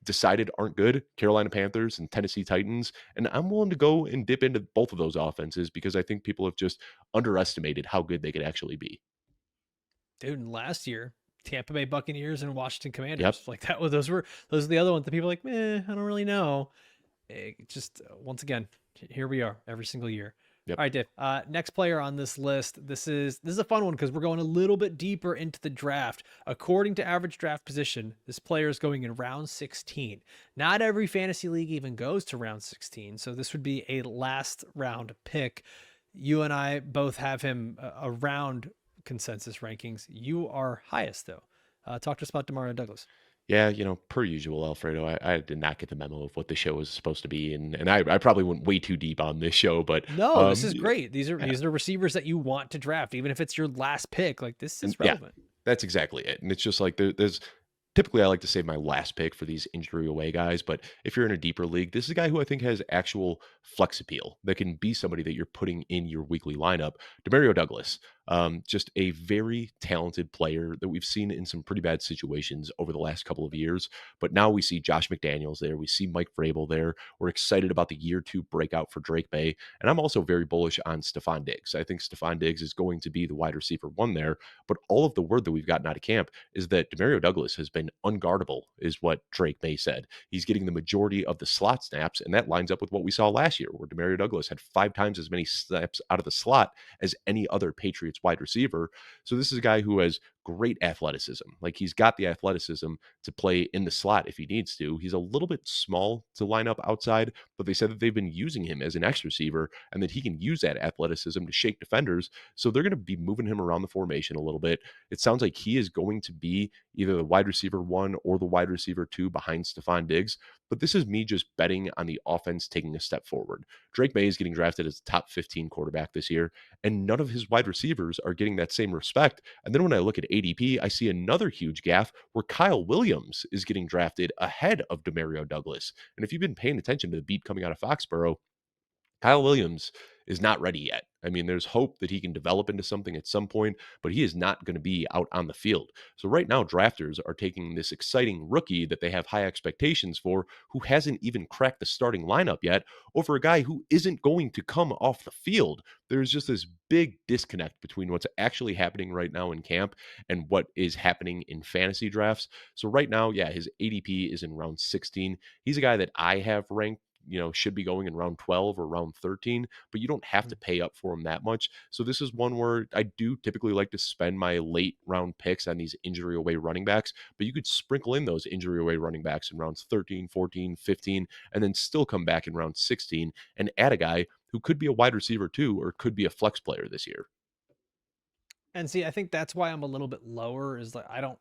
decided aren't good, Carolina Panthers and Tennessee Titans. And I'm willing to go and dip into both of those offenses because I think people have just underestimated how good they could actually be. Dude, and last year, Tampa Bay Buccaneers and Washington Yep. Commanders. Like that was those are the other ones that people are like, I don't really know. It just once again, here we are every single year. Yep. All right, Dave. Next player on this list. This is a fun one because we're going a little bit deeper into the draft. According to average draft position, this player is going in round 16. Not every fantasy league even goes to round 16, so this would be a last round pick. You and I both have him around consensus rankings. You are highest though. Talk to us about Demario Douglas. Yeah, per usual, Alfredo, I did not get the memo of what the show was supposed to be, and I probably went way too deep on this show, but No, this is great. These yeah, are receivers that you want to draft, even if it's your last pick. Like this and is relevant. that's exactly it. And it's just like there's typically I like to save my last pick for these injury away guys, but if you're in a deeper league, this is a guy who I think has actual flex appeal that can be somebody that you're putting in your weekly lineup. Demario Douglas, just a very talented player that we've seen in some pretty bad situations over the last couple of years. But now we see Josh McDaniels there. We see Mike Vrabel there. We're excited about the year 2 breakout for Drake May. And I'm also very bullish on Stephon Diggs. I think Stephon Diggs is going to be the wide receiver 1 there. But all of the word that we've gotten out of camp is that Demario Douglas has been unguardable, is what Drake May said. He's getting the majority of the slot snaps, and that lines up with what we saw last year, where Demario Douglas had 5 times as many snaps out of the slot as any other Patriots wide receiver. So this is a guy who has great athleticism. Like he's got the athleticism to play in the slot if he needs to. He's a little bit small to line up outside, but they said that they've been using him as an X receiver and that he can use that athleticism to shake defenders. So they're going to be moving him around the formation a little bit. It sounds like he is going to be either the wide receiver 1 or the wide receiver 2 behind Stephon Diggs. But this is me just betting on the offense taking a step forward. Drake May is getting drafted as a top 15 quarterback this year, and none of his wide receivers are getting that same respect. And then when I look at ADP, I see another huge gaffe where Kyle Williams is getting drafted ahead of Demario Douglas. And if you've been paying attention to the beat coming out of Foxborough, Kyle Williams is not ready yet. I mean, there's hope that he can develop into something at some point, but he is not going to be out on the field. So right now, drafters are taking this exciting rookie that they have high expectations for, who hasn't even cracked the starting lineup yet, over a guy who isn't going to come off the field. There's just this big disconnect between what's actually happening right now in camp and what is happening in fantasy drafts. So right now, yeah, his ADP is in round 16. He's a guy that I have ranked should be going in round 12 or round 13, but you don't have to pay up for him that much. So this is one where I do typically like to spend my late round picks on these injury away running backs, but you could sprinkle in those injury away running backs in rounds 13, 14, 15, and then still come back in round 16 and add a guy who could be a wide receiver 2 or could be a flex player this year. And see, I think that's why I'm a little bit lower. Is like I don't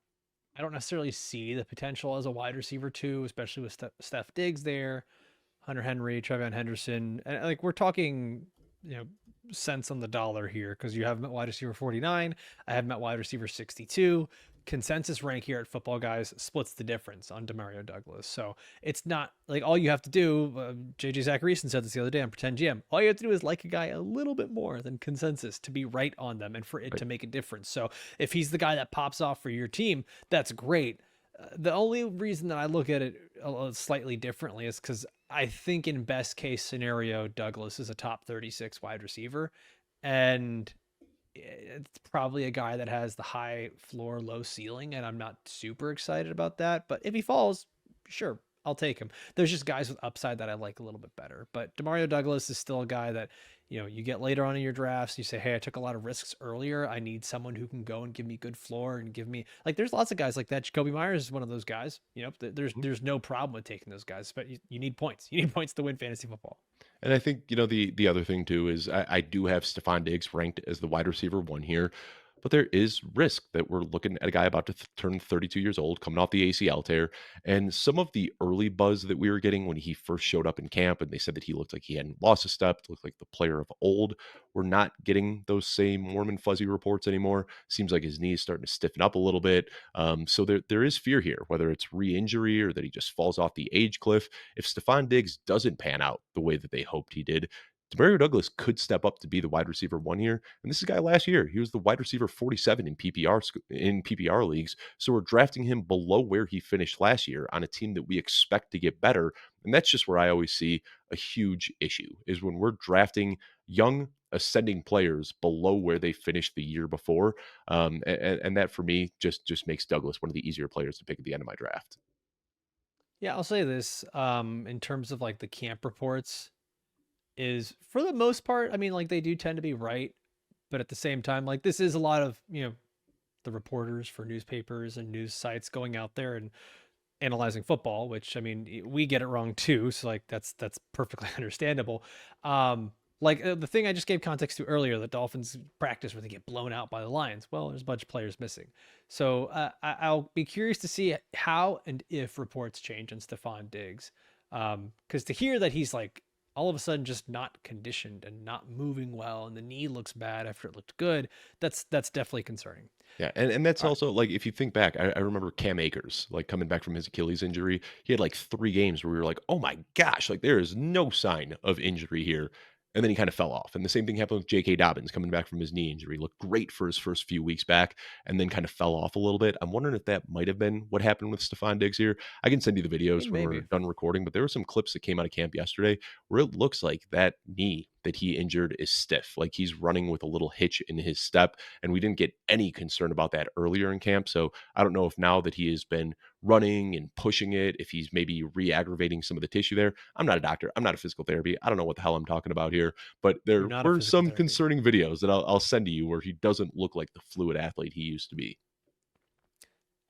necessarily see the potential as a wide receiver 2, especially with Steph Diggs there, Hunter Henry, Trevion Henderson, and like we're talking, cents on the dollar here because you have him at wide receiver 49. I have him at wide receiver 62. Consensus rank here at Football Guys splits the difference on Demario Douglas. So it's not like all you have to do. JJ Zacharyson said this the other day on Pretend GM. All you have to do is like a guy a little bit more than consensus to be right on them and for it to make a difference. So if he's the guy that pops off for your team, that's great. The only reason that I look at it slightly differently is because I think in best case scenario, Douglas is a top 36 wide receiver. And it's probably a guy that has the high floor, low ceiling. And I'm not super excited about that. But if he falls, sure, I'll take him. There's just guys with upside that I like a little bit better. But Demario Douglas is still a guy that, you get later on in your drafts, you say, hey, I took a lot of risks earlier. I need someone who can go and give me good floor and give me like, there's lots of guys like that. Jacoby Myers is one of those guys, there's no problem with taking those guys, but you need points. You need points to win fantasy football. And I think, the other thing too is I do have Stephon Diggs ranked as the wide receiver 1 here. but there is risk that we're looking at a guy about to turn 32 years old, coming off the ACL tear. And some of the early buzz that we were getting when he first showed up in camp, and they said that he looked like he hadn't lost a step, looked like the player of old. We're not getting those same warm and fuzzy reports anymore. Seems like his knee is starting to stiffen up a little bit. So there is fear here, whether it's re-injury or that he just falls off the age cliff. If Stephon Diggs doesn't pan out the way that they hoped he did, Demario Douglas could step up to be the wide receiver 1 year. And this is a guy last year. He was the wide receiver 47 in PPR leagues. So we're drafting him below where he finished last year on a team that we expect to get better. And that's just where I always see a huge issue, is when we're drafting young ascending players below where they finished the year before. And that for me just makes Douglas one of the easier players to pick at the end of my draft. Yeah, I'll say this, in terms of like the camp reports, is for the most part, I mean, like they do tend to be right, but at the same time, like this is a lot of, the reporters for newspapers and news sites going out there and analyzing football, which I mean, we get it wrong too. So like that's perfectly understandable. The thing I just gave context to earlier, the Dolphins practice where they get blown out by the Lions. Well, there's a bunch of players missing. So I'll be curious to see how and if reports change on Stephon Diggs. Because to hear that he's like all of a sudden just not conditioned and not moving well and the knee looks bad after it looked good, that's definitely concerning. Yeah, and that's All right. also like if you think back, I remember Cam Akers like coming back from his Achilles injury. He had like 3 games where we were like, oh my gosh, like there is no sign of injury here. And then he kind of fell off. And the same thing happened with J.K. Dobbins coming back from his knee injury. Looked great for his first few weeks back and then kind of fell off a little bit. I'm wondering if that might have been what happened with Stephon Diggs here. I can send you the I videos mean, when we're maybe. done recording, but there were some clips that came out of camp yesterday where it looks like that knee that he injured is stiff. Like he's running with a little hitch in his step. And we didn't get any concern about that earlier in camp. So I don't know if now that he has been running and pushing it, if he's maybe re-aggravating some of the tissue there. I'm not a doctor. I'm not a physical therapy. I don't know what the hell I'm talking about here, but You're there not a were physical some therapy. concerning videos that I'll send to you where he doesn't look like the fluid athlete he used to be.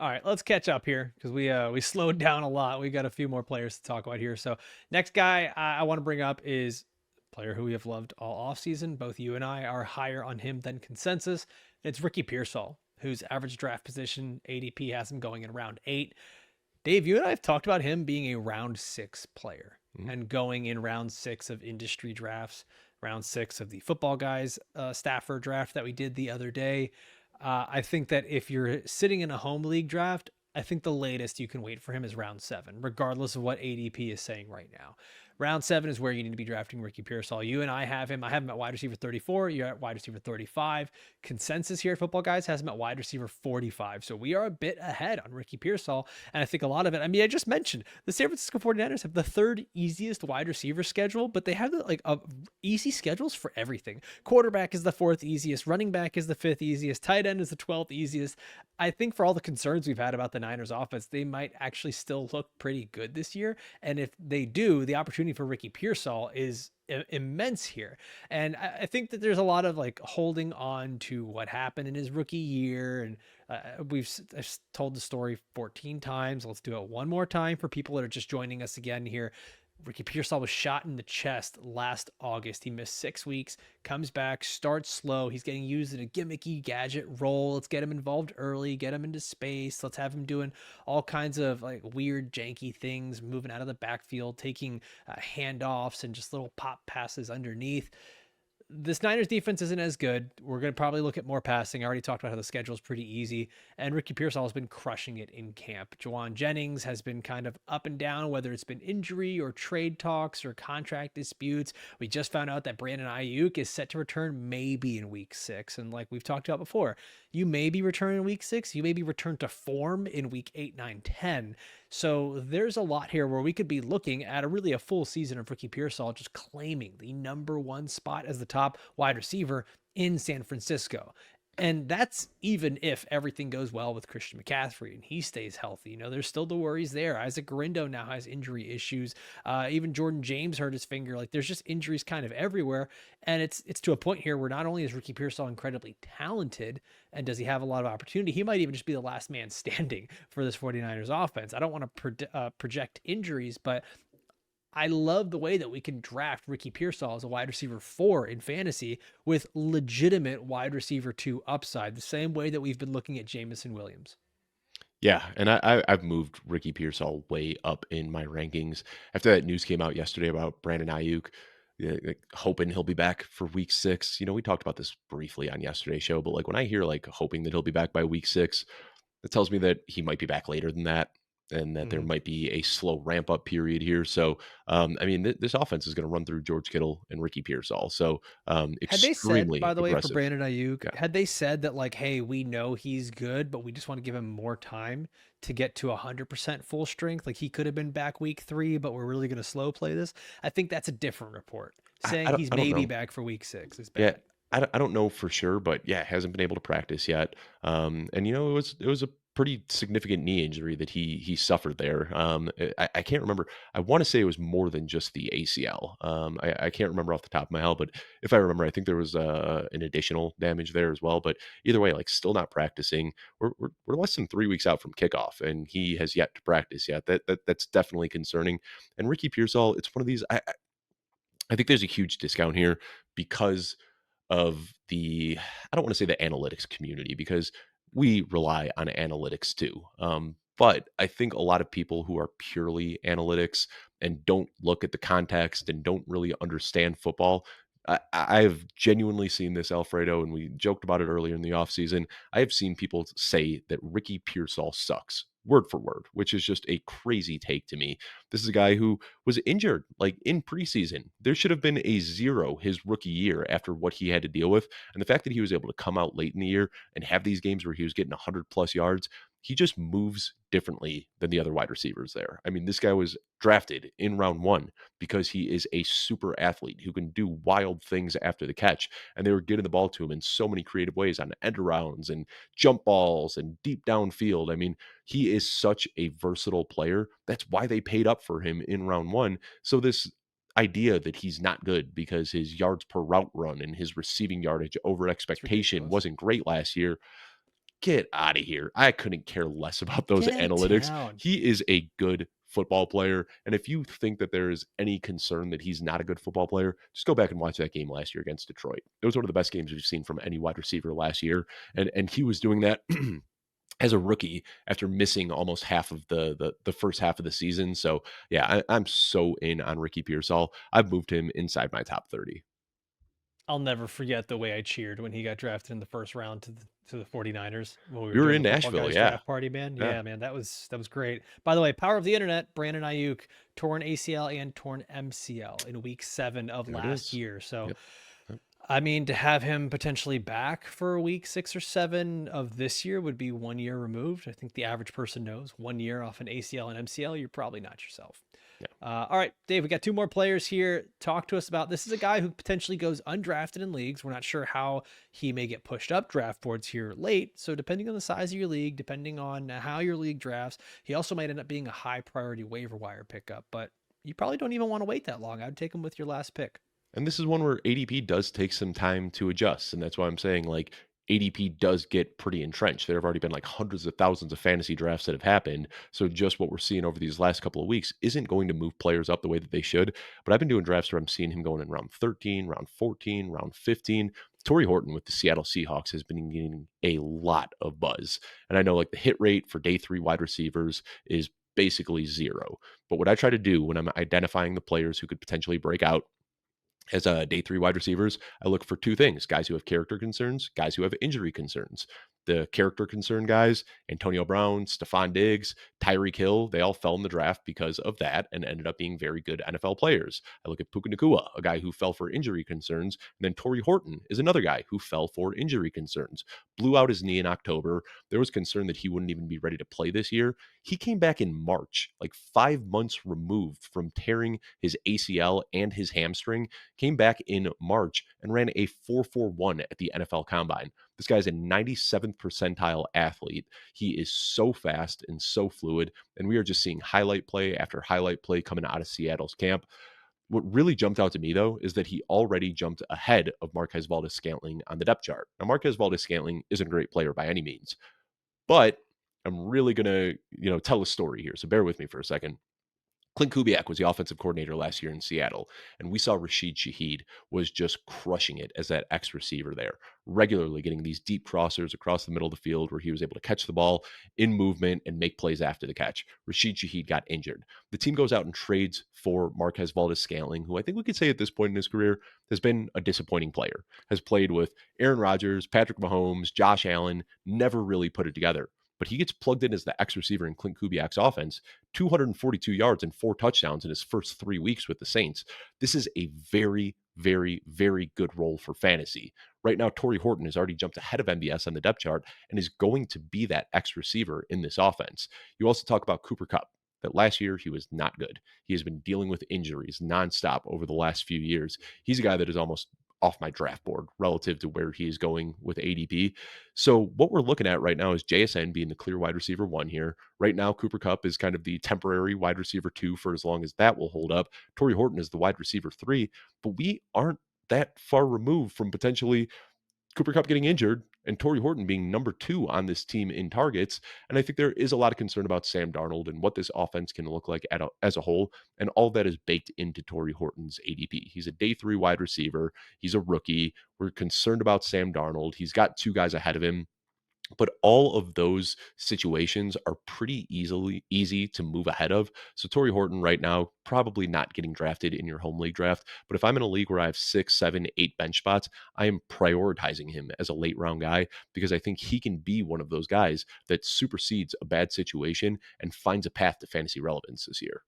All right, let's catch up here because we slowed down a lot. We got a few more players to talk about here. So next guy I want to bring up is a player who we have loved all offseason. Both you and I are higher on him than consensus. It's Ricky Pierol, whose average draft position ADP has him going in round 8. Dave, you and I have talked about him being a round 6 player Mhm. and going in round 6 of industry drafts, round 6 of the football guys Stafford draft that we did the other day. I think that if you're sitting in a home league draft, I think the latest you can wait for him is round 7, regardless of what ADP is saying right now. Round 7 is where you need to be drafting Ricky Pierol. You and I have him. I have him at wide receiver 34. You're at wide receiver 35. Consensus here at Football Guys has him at wide receiver 45. So we are a bit ahead on Ricky Pierol. And I think a lot of it, I mean, I just mentioned the San Francisco 49ers have the 3rd easiest wide receiver schedule, but they have like easy schedules for everything. Quarterback is the 4th easiest. Running back is the 5th easiest. Tight end is the 12th easiest. I think for all the concerns we've had about the Niners offense, they might actually still look pretty good this year. And if they do, the opportunity for Ricky Pierol is immense here. And I think that there's a lot of like holding on to what happened in his rookie year. And I've told the story 14 times. Let's do it one more time for people that are just joining us again here. Ricky Pierol was shot in the chest last August. He missed 6 weeks, comes back, starts slow. He's getting used in a gimmicky gadget role. Let's get him involved early, get him into space. Let's have him doing all kinds of like weird, janky things, moving out of the backfield, taking handoffs and just little pop passes underneath. This Niners defense isn't as good. We're going to probably look at more passing. I already talked about how the schedule is pretty easy. And Ricky Pierol has been crushing it in camp. Jawan Jennings has been kind of up and down, whether it's been injury or trade talks or contract disputes. We just found out that Brandon Ayuk is set to return maybe in week 6. And like we've talked about before, you may be returning in week 6. You may be returned to form in week 8, 9, 10. So there's a lot here where we could be looking at a full season of Ricky Pierol just claiming the number 1 spot as the top wide receiver in San Francisco. And that's even if everything goes well with Christian McCaffrey and he stays healthy. There's still the worries there. Isaac Guerrero now has injury issues. Even Jordan James hurt his finger. Like there's just injuries kind of everywhere. And it's to a point here where not only is Ricky Pierol incredibly talented and does he have a lot of opportunity, he might even just be the last man standing for this 49ers offense. I don't want to project injuries, but I love the way that we can draft Ricky Pearsall as a wide receiver 4 in fantasy with legitimate wide receiver 2 upside, the same way that we've been looking at Jameson Williams. Yeah, and I've moved Ricky Pearsall way up in my rankings after that news came out yesterday about Brandon Ayuk. Yeah, like, hoping he'll be back for week 6. We talked about this briefly on yesterday's show, but like when I hear like hoping that he'll be back by week 6, that tells me that he might be back later than that, and that there Mhm. might be a slow ramp up period here. So, I mean, this offense is going to run through George Kittle and Ricky Pearsall. So, Had they said, extremely by the way, for aggressive. Brandon Ayuk, Yeah. had they said that like, hey, we know he's good, but we just want to give him more time to get to 100% full strength? Like he could have been back week 3, but we're really going to slow play this. I think that's a different report. I Saying don't he's I don't maybe know. back for week 6 is Yeah, bad. I don't know for sure, but yeah, hasn't been able to practice yet. And it was a pretty significant knee injury that he suffered there. I can't remember. I want to say it was more than just the ACL. I can't remember off the top of my head, but if I remember, I think there was an additional damage there as well. But either way, like still not practicing. We're less than 3 weeks out from kickoff, and he has yet to practice yet. That's definitely concerning. And Ricky Pearsall, it's one of these. I think there's a huge discount here because of the I don't want to say the analytics community because we rely on analytics too. But I think a lot of people who are purely analytics and don't look at the context and don't really understand football. I've genuinely seen this, Alfredo, and we joked about it earlier in the offseason. I have seen people say that Ricky Pearsall sucks, word for word, which is just a crazy take to me. This is a guy who was injured like in preseason. There should have been a 0 his rookie year after what he had to deal with. And the fact that he was able to come out late in the year and have these games where he was getting 100 plus yards, he just moves differently than the other wide receivers there. I mean, this guy was drafted in round 1 because he is a super athlete who can do wild things after the catch. And they were getting the ball to him in so many creative ways on end arounds and jump balls and deep downfield. I mean, he is such a versatile player. That's why they paid up for him in round 1. So this idea that he's not good because his yards per route run and his receiving yardage over It's expectation ridiculous. wasn't great last year. Get out of here. I couldn't care less about those Get out of analytics. town. He is a good football player. And if you think that there is any concern that he's not a good football player, just go back and watch that game last year against Detroit. It was one of the best games we've seen from any wide receiver last year. And he was doing that as a rookie after missing almost half of the first half of the season. So yeah, I'm so in on Ricky Pearsall. I've moved him inside my top 30. I'll never forget the way I cheered when he got drafted in the first round to the 49ers when we were We were doing in the football Nashville, guys yeah. draft party, man. Yeah. Yeah, man, that was great. By the way, power of the internet, Brandon Ayuk torn ACL and torn MCL in week 7 of There it last is. year. So, Yep. Yep. I mean, to have him potentially back for week 6 or 7 of this year would be 1 year removed. I think the average person knows 1 year off an ACL and MCL, you're probably not yourself. Yeah. All right, Dave, we got 2 more players here. Talk to us about this. Is a guy who potentially goes undrafted in leagues. We're not sure how he may get pushed up draft boards here late. So, depending on the size of your league, depending on how your league drafts, he also might end up being a high priority waiver wire pickup. But you probably don't even want to wait that long. I would take him with your last pick. And this is one where ADP does take some time to adjust. And that's why I'm saying like ADP does get pretty entrenched. There have already been like hundreds of thousands of fantasy drafts that have happened. So just what we're seeing over these last couple of weeks isn't going to move players up the way that they should. But I've been doing drafts where I'm seeing him going in round 13, round 14, round 15. Tory Horton with the Seattle Seahawks has been getting a lot of buzz. And I know like the hit rate for day 3 wide receivers is basically 0. But what I try to do when I'm identifying the players who could potentially break out as a day 3 wide receivers, I look for 2 things: guys who have character concerns, guys who have injury concerns. The character concern guys, Antonio Brown, Stephon Diggs, Tyreek Hill, they all fell in the draft because of that and ended up being very good NFL players. I look at Puka Nacua, a guy who fell for injury concerns, and then Tory Horton is another guy who fell for injury concerns. Blew out his knee in October. There was concern that he wouldn't even be ready to play this year. He came back in March, like 5 months removed from tearing his ACL and his hamstring, came back in March and ran a 4.41 at the NFL Combine. This guy's a 97th percentile athlete. He is so fast and so fluid, and we are just seeing highlight play after highlight play coming out of Seattle's camp. What really jumped out to me, though, is that he already jumped ahead of Marquez Valdes-Scantling on the depth chart. Now, Marquez Valdes-Scantling isn't a great player by any means, but I'm really going to, tell a story here. So bear with me for a second. Clint Kubiak was the offensive coordinator last year in Seattle, and we saw Rashid Shaheed was just crushing it as that X receiver there, regularly getting these deep crossers across the middle of the field where he was able to catch the ball in movement and make plays after the catch. Rashid Shaheed got injured. The team goes out and trades for Marquez Valdes-Scantling, who I think we could say at this point in his career has been a disappointing player, has played with Aaron Rodgers, Patrick Mahomes, Josh Allen, never really put it together. But he gets plugged in as the X receiver in Clint Kubiak's offense, 242 yards and 4 touchdowns in his first 3 weeks with the Saints. This is a very, very, very good role for fantasy. Right now, Tory Horton has already jumped ahead of MBS on the depth chart and is going to be that X receiver in this offense. You also talk about Cooper Kupp, that last year he was not good. He has been dealing with injuries nonstop over the last few years. He's a guy that is almost off my draft board relative to where he is going with ADP. So what we're looking at right now is JSN being the clear wide receiver 1 here. Right now, Cooper Kupp is kind of the temporary wide receiver 2 for as long as that will hold up. Tory Horton is the wide receiver 3, but we aren't that far removed from potentially Cooper Kupp getting injured and Tory Horton being number 2 on this team in targets. And I think there is a lot of concern about Sam Darnold and what this offense can look like as a whole. And all that is baked into Tory Horton's ADP. He's a day 3 wide receiver. He's a rookie. We're concerned about Sam Darnold. He's got 2 guys ahead of him. But all of those situations are pretty easy to move ahead of. So Tory Horton right now, probably not getting drafted in your home league draft. But if I'm in a league where I have 6, 7, 8 bench spots, I am prioritizing him as a late round guy because I think he can be one of those guys that supersedes a bad situation and finds a path to fantasy relevance this year.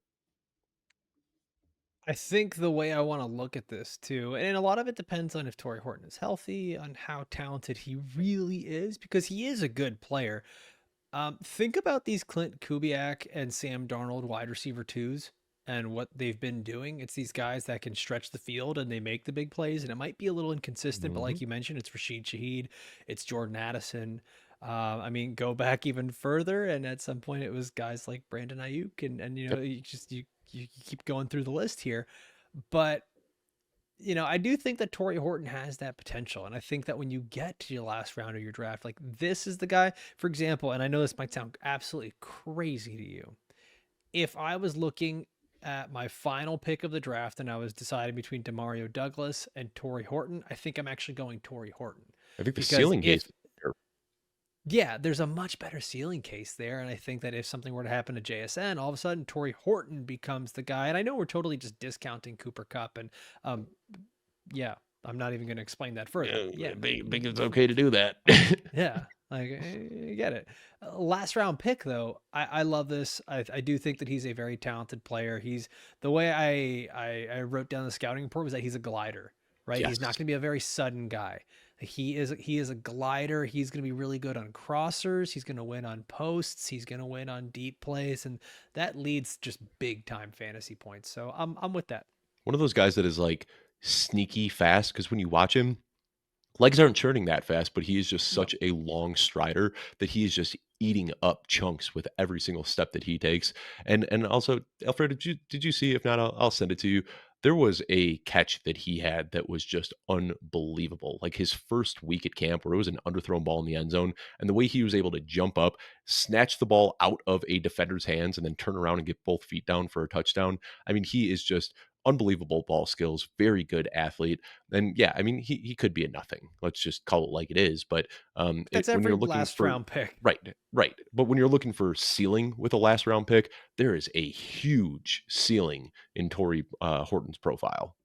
I think the way I want to look at this too, and a lot of it depends on if Tory Horton is healthy, on how talented he really is, because he is a good player. Think about these Clint Kubiak and Sam Darnold wide receiver 2s and what they've been doing. It's these guys that can stretch the field and they make the big plays, and it might be a little inconsistent, but Mhm. like you mentioned, it's Rashid Shaheed, it's Jordan Addison. I mean, go back even further, and at some point it was guys like Brandon Ayuk, and Yep. you keep going through the list here, but I do think that Tory Horton has that potential. And I think that when you get to your last round of your draft, like this is the guy, for example, and I know this might sound absolutely crazy to you. If I was looking at my final pick of the draft and I was deciding between Demario Douglas and Tory Horton, I think I'm actually going Tory Horton. I think the Because ceiling case if is there. yeah, there's a much better ceiling case there. And I think that if something were to happen to JSN, all of a sudden Tory Horton becomes the guy. And I know we're totally just discounting Cooper Kupp and um, yeah, I'm not even going to explain that further. Yeah, Yeah, I think it's okay to do that. yeah, like I get it. Last round pick though, I love this. I do think that he's a very talented player. He's the way I wrote down the scouting report was that he's a glider, right? He's not Yes. going to be a very sudden guy. He is a glider. He's going to be really good on crossers. He's going to win on posts. He's going to win on deep plays, and that leads just big time fantasy points. So I'm with that. One of those guys that is like sneaky fast because when you watch him, legs aren't churning that fast, but he is just No. such a long strider that he is just eating up chunks with every single step that he takes. And also, Alfredo, did you see? If not, I'll send it to you. There was a catch that he had that was just unbelievable. Like his first week at camp, where it was an underthrown ball in the end zone, and the way he was able to jump up, snatch the ball out of a defender's hands, and then turn around and get both feet down for a touchdown. I mean, he is just unbelievable ball skills, very good athlete. And yeah, I mean, he could be a nothing. Let's just call it like it is. But That's when you're every looking last for round pick. right, right. But when you're looking for ceiling with a last round pick, there is a huge ceiling in Tory Horton's profile.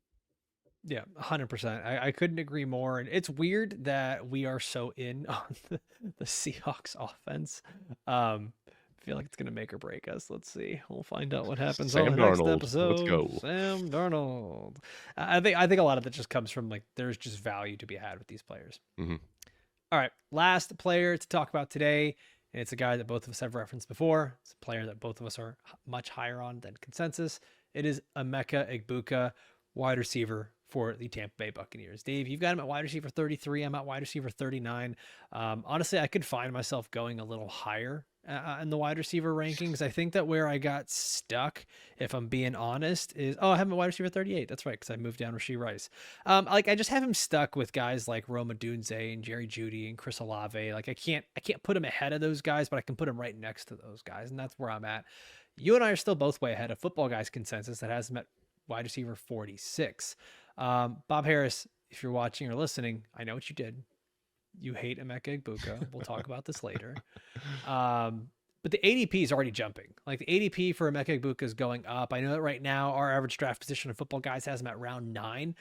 Yeah, 100%. I couldn't agree more. And it's weird that we are so in on the Seahawks offense. I feel like it's gonna make or break us. Let's see. We'll find out what happens on Sam the next Darnold, let's episode. go. Sam Darnold. I think a lot of that just comes from like there's just value to be had with these players. Hmm. All right, last player to talk about today, and it's a guy that both of us have referenced before. It's a player that both of us are much higher on than consensus. It is Emeka Egbuka. wide receiver for the Tampa Bay Buccaneers. Dave, you've got him at wide receiver 33. I'm at wide receiver 39. Honestly, I could find myself going a little higher in the wide receiver rankings. I think that where I got stuck, if I'm being honest, is I have him at wide receiver 38. That's right, because I moved down Rashee Rice. Like I just have him stuck with guys like Roma Dunze and Jerry Jeudy and Chris Olave. Like I can't put him ahead of those guys, but I can put him right next to those guys, and that's where I'm at. You and I are still both way ahead of Football Guys consensus that has him at wide receiver 46. Bob Harris, if you're watching or listening, I know what you did. You hate Emeka Egbuka. We'll talk about this later. But the ADP is already jumping. Like the ADP for Emeka Egbuka is going up. I know that right now our average draft position of Football Guys has him at round 9.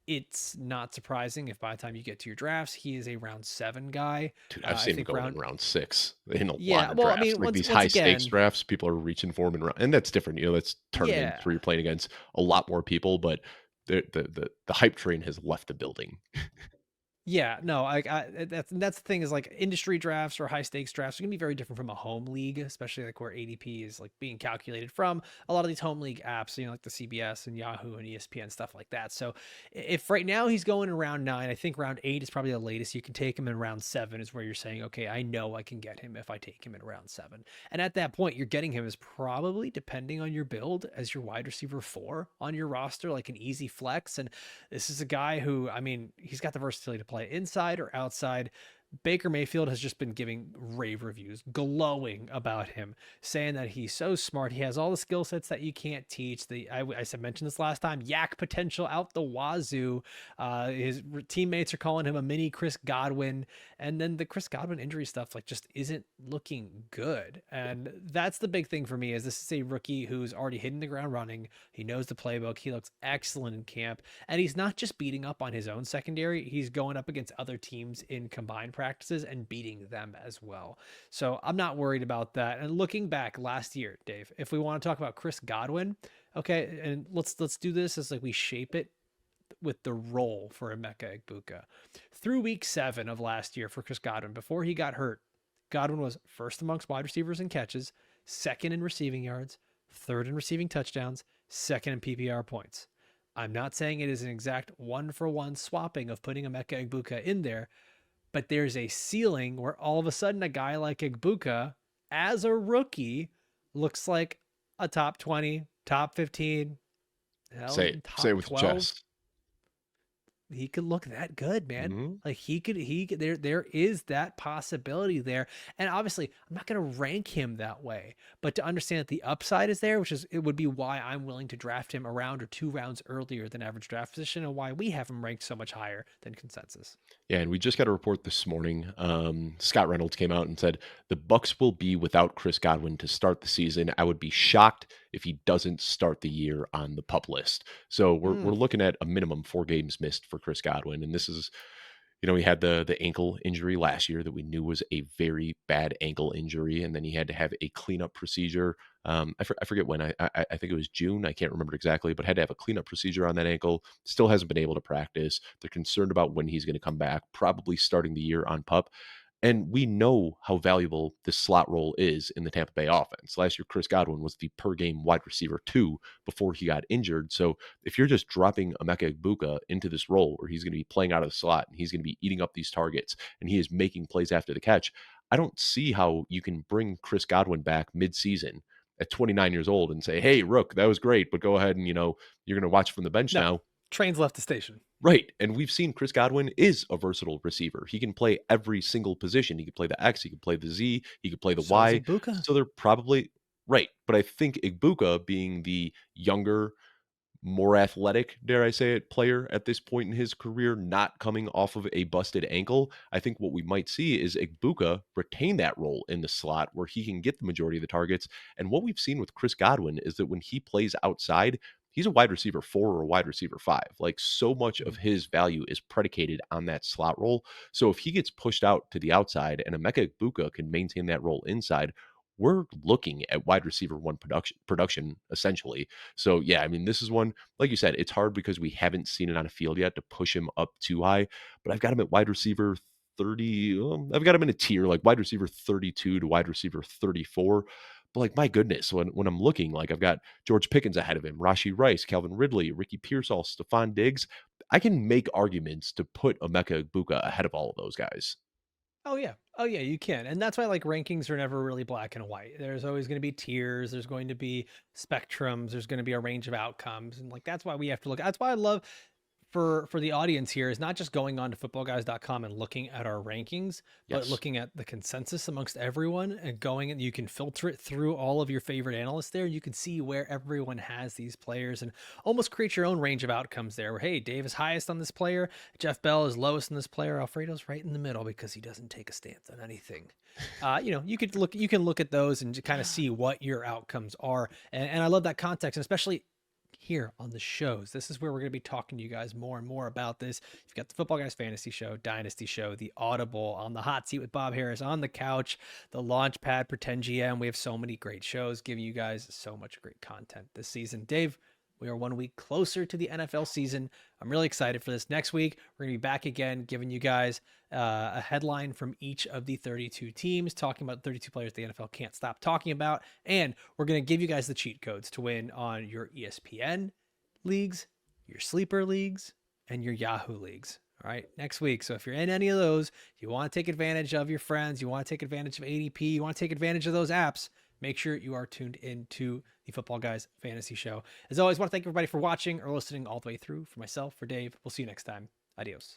It's not surprising if by the time you get to your drafts, he is a round 7 guy. Dude, I've seen him going in round 6 in a lot of well, drafts. I mean, like these high stakes drafts, people are reaching for him and that's different. That's tournaments where you're playing against a lot more people, but the hype train has left the building. Yeah, no, that's the thing is like industry drafts or high stakes drafts are gonna be very different from a home league, especially like where ADP is like being calculated from a lot of these home league apps, like the CBS and Yahoo and ESPN stuff like that. So if right now he's going in round 9, I think round 8 is probably the latest you can take him. In round 7 is where you're saying, okay, I know I can get him if I take him in round 7. And at that point, you're getting him as probably, depending on your build, as your wide receiver 4 on your roster, like an easy flex. And this is a guy who, I mean, he's got the versatility to play inside or outside. Baker Mayfield has just been giving rave reviews, glowing about him, saying that he's so smart. He has all the skill sets that you can't teach. I mentioned this last time, yak potential out the wazoo. His teammates are calling him a mini Chris Godwin. And then the Chris Godwin injury stuff like just isn't looking good. And that's the big thing for me is this is a rookie who's already hitting the ground running. He knows the playbook. He looks excellent in camp. And he's not just beating up on his own secondary. He's going up against other teams in combined practices and beating them as well. So I'm not worried about that. And looking back last year, Dave, if we want to talk about Chris Godwin, okay, and let's do this as like we shape it with the role for Emeka Egbuka. Through week 7 of last year for Chris Godwin, before he got hurt, Godwin was first amongst wide receivers in catches, second in receiving yards, third in receiving touchdowns, second in PPR points. I'm not saying it is an exact 1-for-1 swapping of putting Emeka Egbuka in there, but there's a ceiling where all of a sudden a guy like Egbuka, as a rookie, looks like a top 20, top 15, say it with 12. chest. He could look that good, man. Mm-hmm. Like he could there is that possibility there. And obviously I'm not going to rank him that way, but to understand that the upside is there, it would be why I'm willing to draft him a round or 2 rounds earlier than average draft position and why we have him ranked so much higher than consensus. Yeah, and we just got a report this morning. Scott Reynolds came out and said the Bucs will be without Chris Godwin to start the season. I would be shocked if he doesn't start the year on the PUP list. So we're looking at a minimum 4 games missed for Chris Godwin, and this is, he had the ankle injury last year that we knew was a very bad ankle injury, and then he had to have a cleanup procedure. I forget when. I think it was June. I can't remember exactly, but had to have a cleanup procedure on that ankle. Still hasn't been able to practice. They're concerned about when he's going to come back, probably starting the year on PUP. And we know how valuable this slot role is in the Tampa Bay offense. Last year, Chris Godwin was the per game wide receiver 2 before he got injured. So if you're just dropping Emeka Egbuka into this role where he's going to be playing out of the slot and he's going to be eating up these targets and he is making plays after the catch, I don't see how you can bring Chris Godwin back mid-season at 29 years old and say, hey, Rook, that was great, but go ahead and, you're going to watch from the bench now. Train's left the station. Right. And we've seen Chris Godwin is a versatile receiver. He can play every single position. He could play the X, he could play the Z, he could play the Y. So they're probably right. But I think Egbuka, being the younger, more athletic, dare I say it, player at this point in his career, not coming off of a busted ankle, I think what we might see is Egbuka retain that role in the slot where he can get the majority of the targets. And what we've seen with Chris Godwin is that when he plays outside, he's a wide receiver 4 or a wide receiver 5. Like, so much of his value is predicated on that slot role. So if he gets pushed out to the outside and Emeka Egbuka can maintain that role inside, we're looking at wide receiver 1 production essentially. So yeah, I mean, this is one, like you said, it's hard because we haven't seen it on a field yet to push him up too high, but I've got him at wide receiver 30. I've got him in a tier like wide receiver 32 to wide receiver 34. But like, my goodness, when I'm looking, like I've got George Pickens ahead of him, Rashi Rice, Calvin Ridley, Ricky Pearsall, Stephon Diggs. I can make arguments to put Emeka Egbuka ahead of all of those guys. Oh yeah. Oh yeah, you can. And that's why like rankings are never really black and white. There's always going to be tiers, there's going to be spectrums, there's going to be a range of outcomes. And like that's why we have to look. That's why I love for the audience here is not just going on to footballguys.com and looking at our rankings, but Yes. looking at the consensus amongst everyone and going and you can filter it through all of your favorite analysts there. You can see where everyone has these players and almost create your own range of outcomes there. Where, hey, Dave is highest on this player, Jeff Bell is lowest on this player, Alfredo's right in the middle because he doesn't take a stance on anything. You can look at those and kind of see what your outcomes are. And I love that context, and especially here on the shows. This is where we're going to be talking to you guys more and more about this. You've got the Football Guys Fantasy Show, Dynasty Show, the Audible, On the Hot Seat with Bob Harris, On the Couch, the Launchpad, Pretend GM. We have so many great shows giving you guys so much great content this season. Dave, we are 1 week closer to the NFL season. I'm really excited for this. Next week, we're going to be back again, giving you guys a headline from each of the 32 teams, talking about 32 players the NFL can't stop talking about. And we're going to give you guys the cheat codes to win on your ESPN leagues, your sleeper leagues, and your Yahoo leagues. All right, next week. So if you're in any of those, you want to take advantage of your friends, you want to take advantage of ADP, you want to take advantage of those apps, make sure you are tuned into the Football Guys Fantasy Show. As always, I want to thank everybody for watching or listening all the way through. For myself, for Dave, we'll see you next time. Adios.